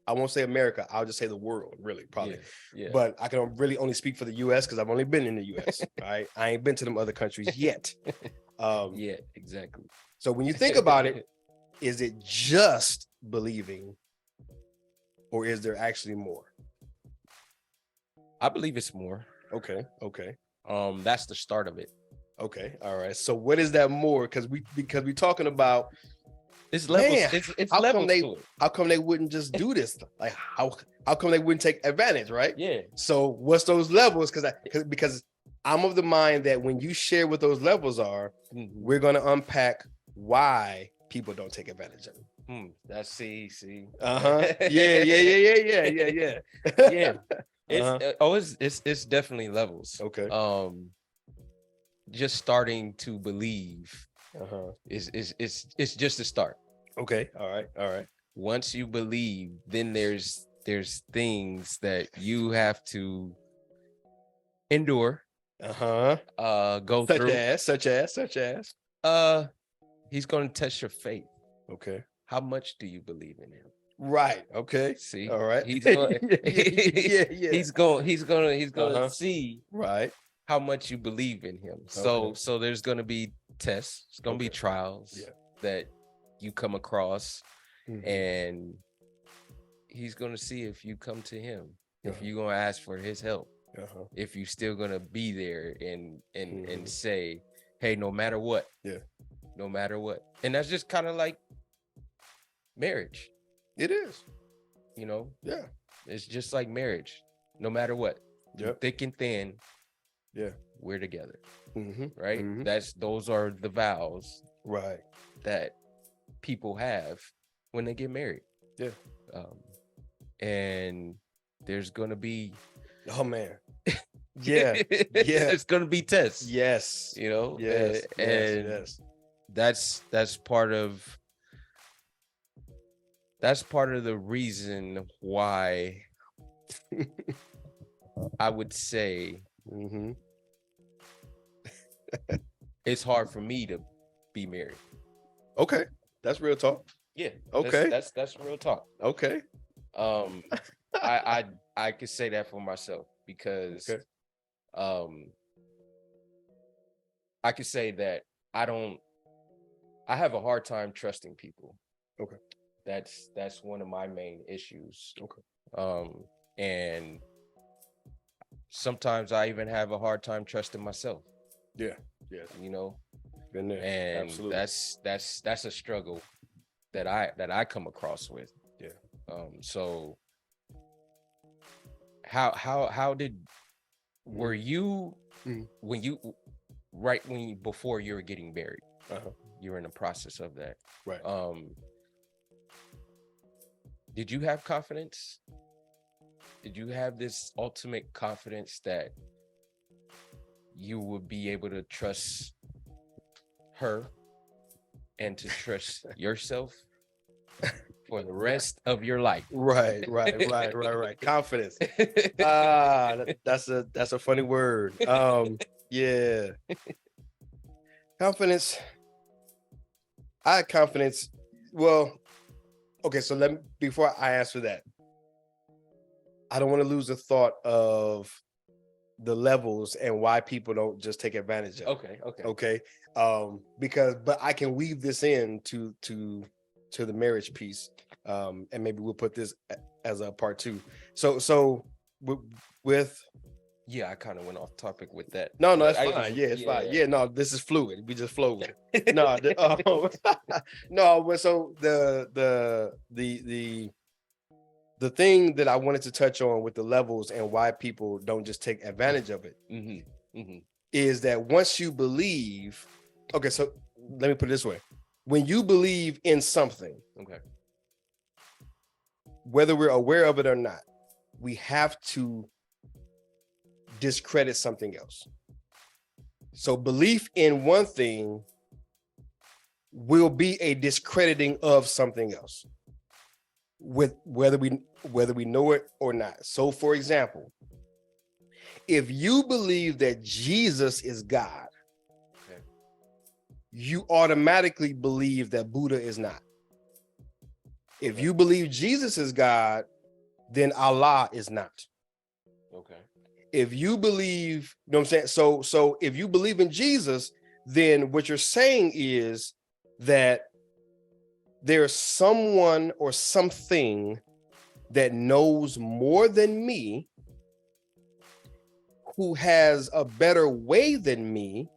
I won't say America, I'll just say the world, really, probably. But I can really only speak for the US because I've only been in the US, right? I ain't been to them other countries yet. Exactly. So when you think about it, is it just believing, or is there actually more? I believe it's more. Okay. That's the start of it. Okay. All right. So what is that more? Because we talking about, it's levels. It's levels to it. How come they wouldn't just do this? Like how come they wouldn't take advantage, right? Yeah. So what's those levels? Because I'm of the mind that when you share what those levels are, we're gonna unpack why people don't take advantage of it. That's see. Yeah. It's definitely levels. Okay. Just starting to believe is just a start. Okay. All right. Once you believe, then there's things that you have to endure. Go through. Such as. He's going to test your faith. Okay. How much do you believe in him? Right. Okay. See. All right. He's going. He's going to see. Right. How much you believe in him. So there's going to be tests. It's going to be trials that you come across, and he's going to see if you come to him, if you're going to ask for his help, if you're still going to be there and say, hey, no matter what, no matter what. And that's just kind of like marriage. It is. It's just like marriage. No matter what, thick and thin, we're together. Right. Those are the vows, right, that people have when they get married. And there's gonna be, oh man, it's gonna be tests. Yes. That's part of the reason why I would say Mm-hmm. it's hard for me to be married. Okay, that's real talk. Yeah. Okay. That's real talk. Okay. Um, I could say that for myself because Okay. I could say that I have a hard time trusting people. Okay. That's one of my main issues. Okay. And sometimes I even have a hard time trusting myself. Yeah. Yeah. You know, Been there. and Absolutely. that's a struggle that I come across with. Yeah. So how did were you when you before you were getting married? You were in the process of that. Right. Did you have confidence? Did you have this ultimate confidence that you would be able to trust her and to trust yourself for the rest of your life? Right. Confidence. That's a funny word. Yeah. Confidence. I had confidence. Well, okay, so before I answer that, I don't want to lose the thought of the levels and why people don't just take advantage of it. Okay. But I can weave this in to the marriage piece. And maybe we'll put this as a part 2. So with yeah, I kind of went off topic with that. No, it's fine. Yeah, it's fine. Yeah, no, this is fluid. We just flow with it. No, no, but so the thing that I wanted to touch on with the levels and why people don't just take advantage of it is that once you believe, okay, so let me put it this way. When you believe in something, okay, whether we're aware of it or not, we have to discredit something else. So belief in one thing will be a discrediting of something else, with whether we know it or not. So for example, if you believe that Jesus is God, okay, you automatically believe that Buddha is not. If you believe Jesus is God, then Allah is not. okay. If you believe, you know what I'm saying? So if you believe in Jesus, then what you're saying is that there's someone or something that knows more than me, who has a better way than me.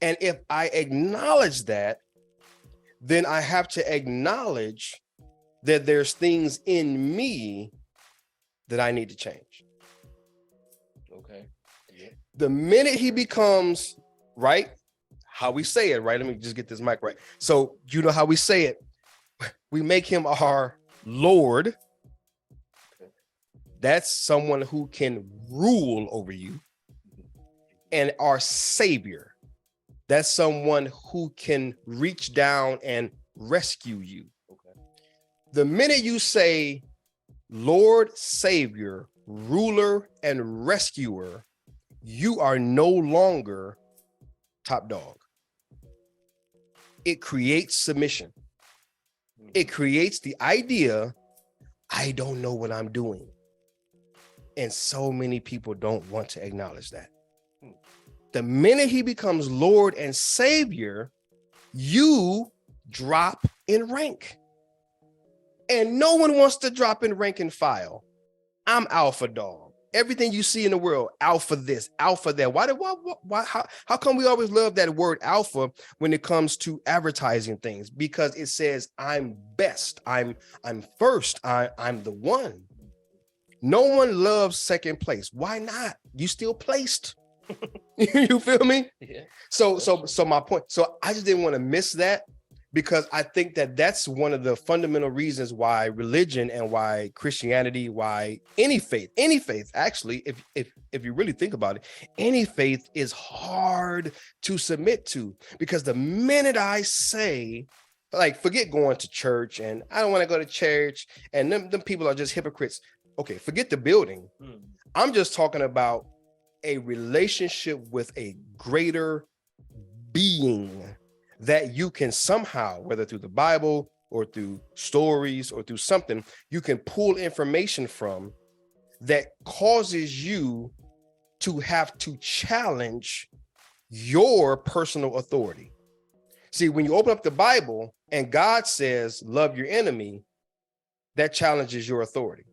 And if I acknowledge that, then I have to acknowledge that there's things in me that I need to change. Okay. Yeah. The minute he becomes, right, how we say it, right? Let me just get this mic right. So you know how we say it. We make him our Lord. Okay. That's someone who can rule over you. And our Savior. That's someone who can reach down and rescue you. Okay. The minute you say Lord, Savior, ruler, and rescuer, you are no longer top dog. It creates submission. It creates the idea, I don't know what I'm doing. And so many people don't want to acknowledge that. The minute he becomes Lord and Savior, you drop in rank. And no one wants to drop in rank and file. I'm alpha dog. Everything you see in the world, alpha this, alpha that. Why, how come we always love that word alpha when it comes to advertising things? Because it says I'm best, I'm first, I'm the one. No one loves second place. Why not? You still placed. You feel me? Yeah. So my point. So I just didn't want to miss that, because I think that that's one of the fundamental reasons why religion and why Christianity, why any faith actually, if you really think about it, any faith is hard to submit to. Because the minute I say, like, forget going to church and I don't want to go to church and them people are just hypocrites. okay, forget the building. Mm. I'm just talking about a relationship with a greater being that you can somehow, whether through the Bible or through stories or through something, you can pull information from that causes you to have to challenge your personal authority. See, when you open up the Bible and God says, love your enemy, that challenges your authority.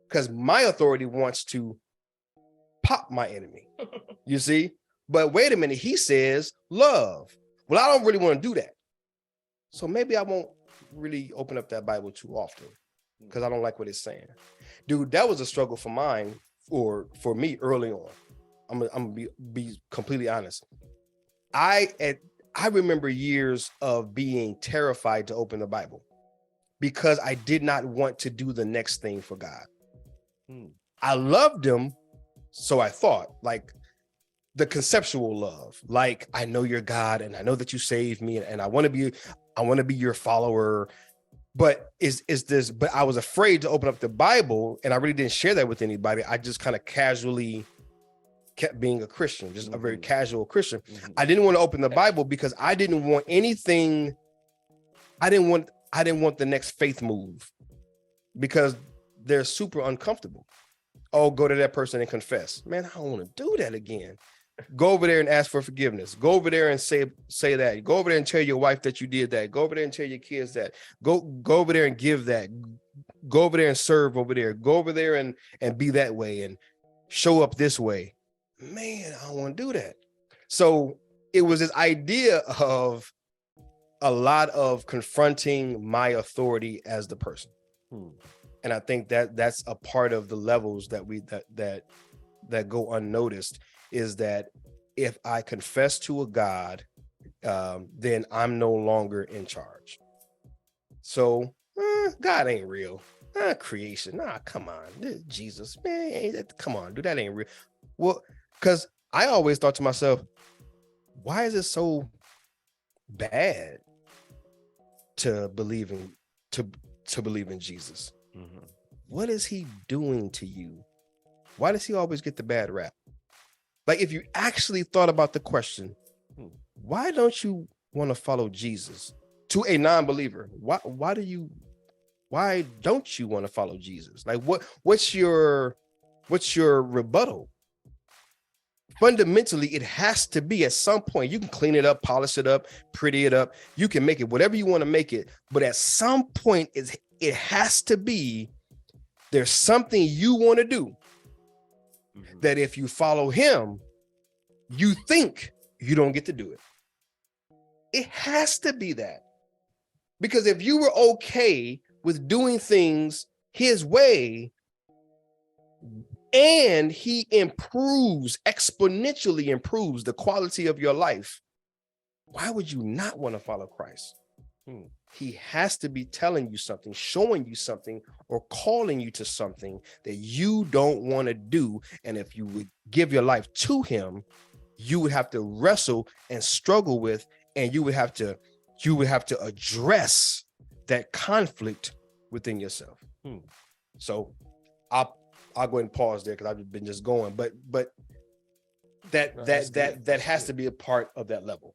Because my authority wants to pop my enemy, you see? But wait a minute, he says love. Well, I don't really want to do that. So maybe I won't really open up that Bible too often because I don't like what it's saying. Dude, that was a struggle for mine or for me early on. I'm gonna be completely honest. I remember years of being terrified to open the Bible because I did not want to do the next thing for God. I loved him, so I thought, like the conceptual love, like I know you're God and I know that you saved me and I want to be your follower. But but I was afraid to open up the Bible and I really didn't share that with anybody. I just kind of casually kept being a Christian, just a very casual Christian. I didn't want to open the Bible because I didn't want anything. I didn't want the next faith move because they're super uncomfortable. Oh, go to that person and confess. Man, I don't want to do that again. Go over there and ask for forgiveness. Go over there and say that. Go over there and tell your wife that you did that. Go over there and tell your kids that. Go over there and give that. Go over there and serve over there. Go over there and be that way and show up this way. Man, I don't want to do that. So it was this idea of a lot of confronting my authority as the person. And I think that that's a part of the levels that go unnoticed, is that if I confess to a God, then I'm no longer in charge. So God ain't real. Creation, come on, Jesus, man, come on, dude, that ain't real. Well, because I always thought to myself, why is it so bad to believe in Jesus? What is he doing to you? Why does he always get the bad rap? Like, if you actually thought about the question, why don't you want to follow Jesus? To a non-believer, why don't you want to follow Jesus? Like, what's your rebuttal? Fundamentally, it has to be at some point. You can clean it up, polish it up, pretty it up. You can make it whatever you want to make it. But at some point, it has to be, there's something you want to do that if you follow him, you think you don't get to do it. It has to be that. Because if you were okay with doing things his way, and he exponentially improves the quality of your life, why would you not want to follow Christ? He has to be telling you something, showing you something, or calling you to something that you don't want to do. And if you would give your life to him, you would have to wrestle and struggle with, and you would have to address that conflict within yourself. So I'll go ahead and pause there because I've been just going, but that has to be a part of that level.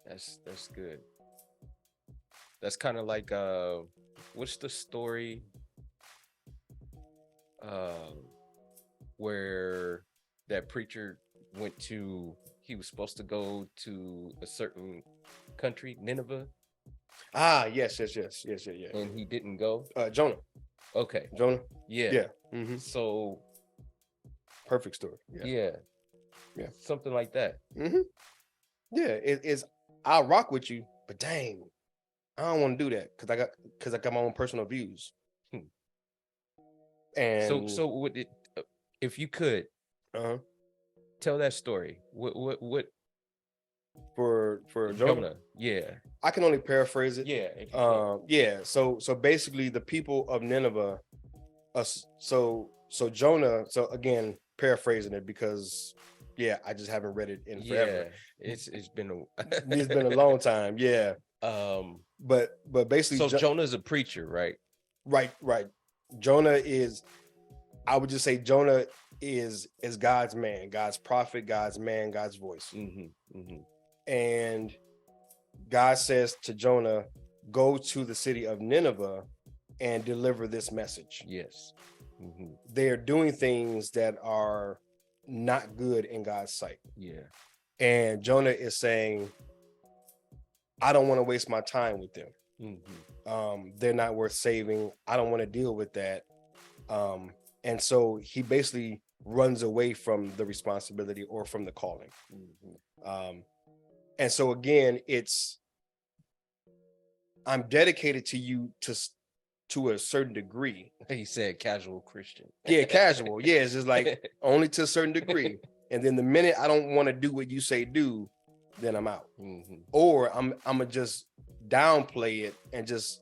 That's good. That's kind of like what's the story where that preacher he was supposed to go to a certain country, Nineveh? Yes. And he didn't go? Jonah. Okay. Jonah? Yeah. So perfect story. Yeah. Something like that. Yeah, I'll rock with you, but dang, I don't want to do that because I got my own personal views. And so would it, if you could tell that story, what for Jonah? Yeah, I can only paraphrase it. Yeah. So basically, the people of Nineveh. So Jonah. So again, paraphrasing it because I just haven't read it in forever. It's been it's been a long time. Yeah. But basically, so Jonah's a preacher, right? Right. Jonah is I would just say Jonah is God's man, God's prophet, God's man, God's voice. And God says to Jonah, go to the city of Nineveh and deliver this message. Yes. They're doing things that are not good in God's sight. Yeah. And Jonah is saying, I don't want to waste my time with them. They're not worth saving. I don't want to deal with that. And so he basically runs away from the responsibility or from the calling. And so again, I'm dedicated to you to a certain degree. He said casual Christian. Yeah, casual. Yeah, it's just like only to a certain degree. And then the minute I don't want to do what you say do, then I'm out. Or I'm gonna just downplay it and just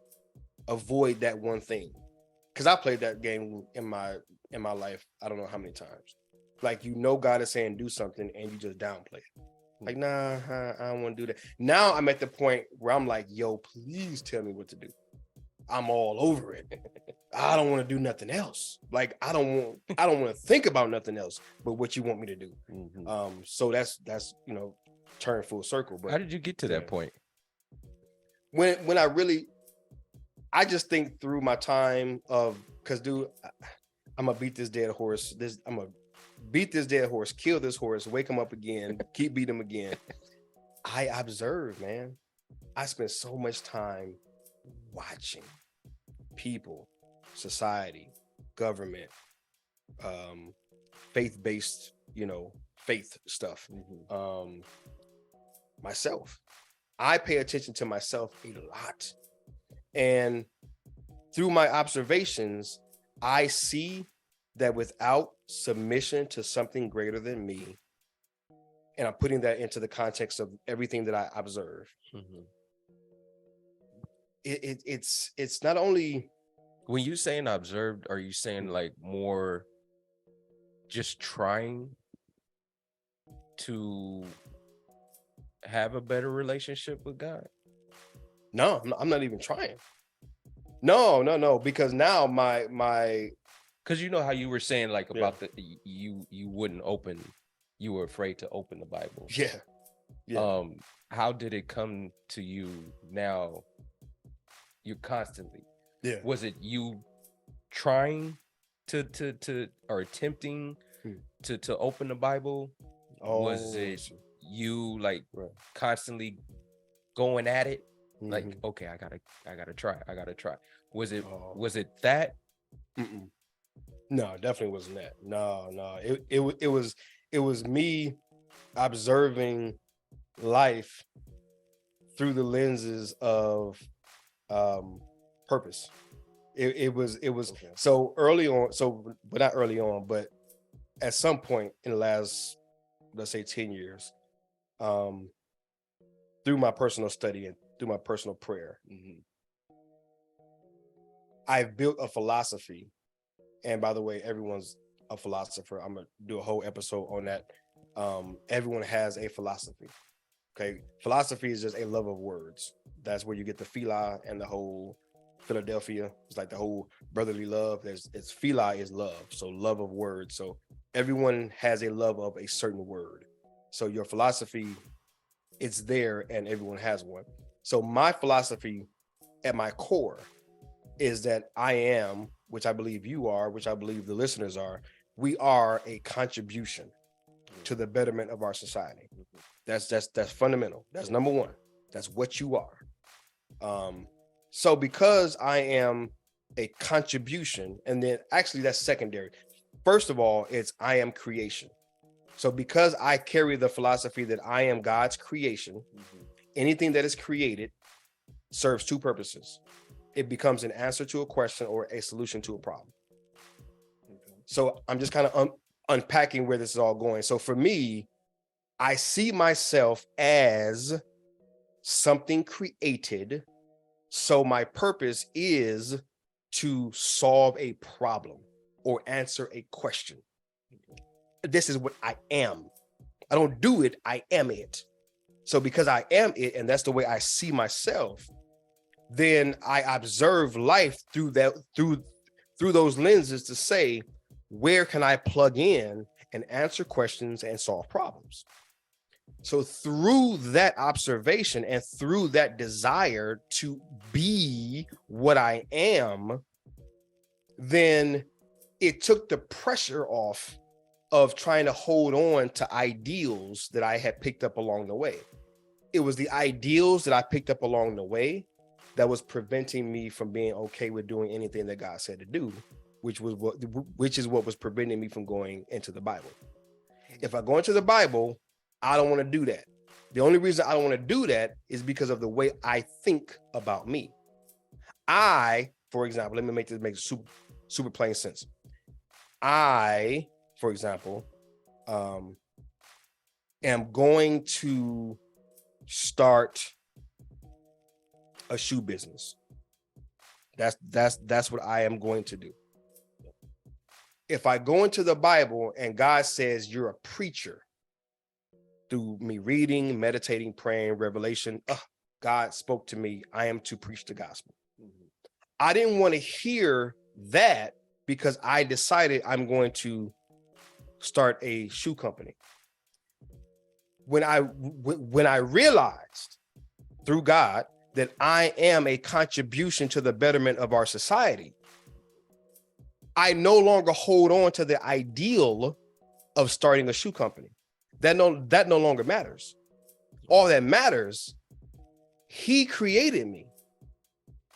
avoid that one thing. Because I played that game in my life, I don't know how many times. Like, God is saying do something and you just downplay it. Like, nah, I don't want to do that. Now I'm at the point where I'm like, yo, please tell me what to do. I'm all over it. I don't want to do nothing else. Like, I don't want to think about nothing else but what you want me to do. So that's turn full circle. But how did you get to that point? When I just think through my time of, because dude, I'm gonna beat this dead horse. I'm gonna beat this dead horse, kill this horse, wake him up again, keep beating him again. I observe, man. I spent so much time watching people, society, government, faith-based, faith stuff. Myself. I pay attention to myself a lot. And through my observations, I see that without submission to something greater than me, and I'm putting that into the context of everything that I observe, it's not only... When you saying observed, are you saying like more just trying to have a better relationship with God? No, I'm not even trying. No, because now my because how you were saying like about you wouldn't open, you were afraid to open the Bible. Yeah. How did it come to you now? You constantly. Yeah. Was it you trying to or attempting to open the Bible? Was it you like constantly going at it? Like, okay, I gotta try. Was it that? No, definitely wasn't that. No. It was me observing life through the lenses of purpose. It was okay. So early on, but not early on, but at some point in the last, let's say 10 years, through my personal study and through my personal prayer, I've built a philosophy. And by the way, everyone's a philosopher. I'm gonna do a whole episode on that. Everyone has a philosophy. Okay, philosophy is just a love of words. That's where you get the phila and the whole Philadelphia. It's like the whole brotherly love. It's phila is love, so love of words. So everyone has a love of a certain word. So your philosophy, it's there, and everyone has one. So my philosophy at my core is that I am, which I believe you are, which I believe the listeners are, we are a contribution to the betterment of our society. That's fundamental. That's number one. That's what you are. So because I am a contribution, and then actually that's secondary. First of all, it's I am creation. So because I carry the philosophy that I am God's creation, anything that is created serves two purposes. It becomes an answer to a question or a solution to a problem. So I'm just kind of unpacking where this is all going. So for me, I see myself as something created. So my purpose is to solve a problem or answer a question. This is what I am. I don't do it, I am it. So because I am it, and that's the way I see myself, then I observe life through those lenses to say, where can I plug in and answer questions and solve problems? So through that observation and through that desire to be what I am, then it took the pressure off of trying to hold on to ideals that I had picked up along the way. It was the ideals that I picked up along the way that was preventing me from being okay with doing anything that God said to do, which is what was preventing me from going into the Bible. If I go into the Bible, I don't want to do that. The only reason I don't want to do that is because of the way I think about me. For example, let me make this make super plain sense. For example, am going to start a shoe business. That's what I am going to do. If I go into the Bible and God says you're a preacher, through me reading, meditating, praying, revelation, God spoke to me, I am to preach the gospel. I didn't want to hear that because I decided I'm going to start a shoe company. When I realized through God that I am a contribution to the betterment of our society, I no longer hold on to the ideal of starting a shoe company. That no longer matters. All that matters, he created me.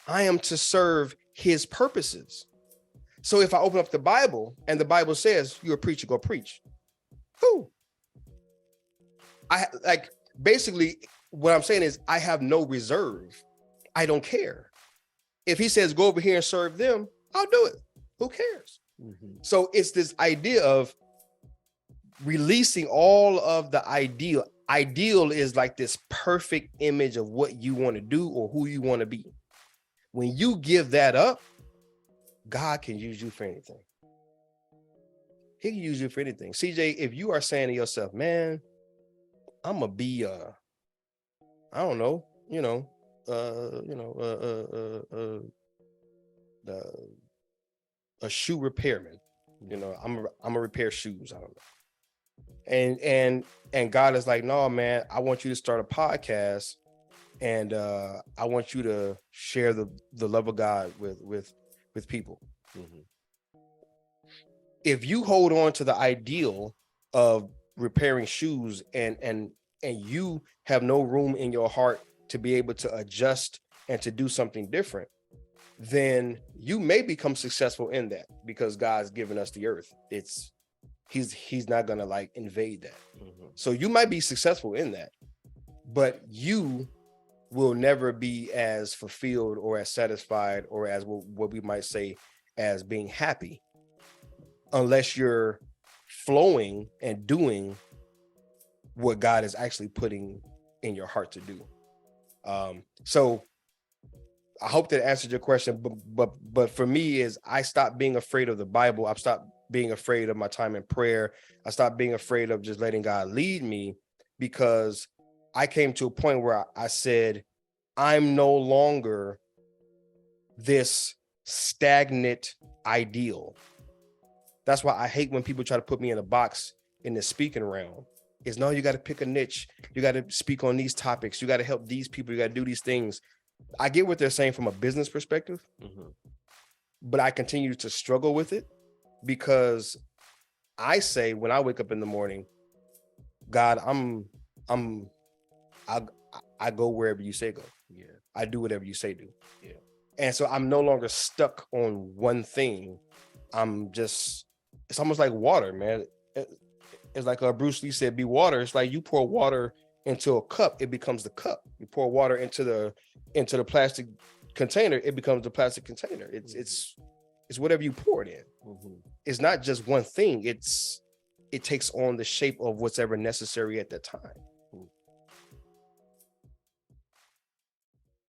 I am to serve his purposes. So if I open up the Bible and the Bible says you're a preacher, go preach. Who? Basically what I'm saying is I have no reserve. I don't care. If he says go over here and serve them, I'll do it. Who cares? Mm-hmm. So it's this idea of releasing all of the ideal. Ideal is like this perfect image of what you want to do or who you want to be. When you give that up, God can use you for anything. He can use you for anything. CJ, if you are saying to yourself, man, I'm gonna be a shoe repairman. I'm gonna repair shoes. I don't know. And God is like, no, man, I want you to start a podcast, and I want you to share the love of God with people. Mm-hmm. If you hold on to the ideal of repairing shoes and you have no room in your heart to be able to adjust and to do something different, then you may become successful in that because God's given us the earth. He's not gonna like invade that. Mm-hmm. So you might be successful in that, but you will never be as fulfilled or as satisfied or as what we might say as being happy unless you're flowing and doing what God is actually putting in your heart to do. So I hope that answered your question, but for me is I stopped being afraid of the Bible. I've stopped being afraid of my time in prayer. I stopped being afraid of just letting God lead me because I came to a point where I said, I'm no longer this stagnant ideal. That's why I hate when people try to put me in a box in the speaking realm. Is no, you got to pick a niche. You got to speak on these topics. You got to help these people. You got to do these things. I get what they're saying from a business perspective, mm-hmm. but I continue to struggle with it because I say when I wake up in the morning, God, I go wherever you say go. Yeah. I do whatever you say do. Yeah. And so I'm no longer stuck on one thing. It's almost like water, man. It's like Bruce Lee said, be water. It's like you pour water into a cup, it becomes the cup. You pour water into the plastic container, it becomes the plastic container. It's whatever you pour it in. Mm-hmm. It's not just one thing. It takes on the shape of what's ever necessary at that time.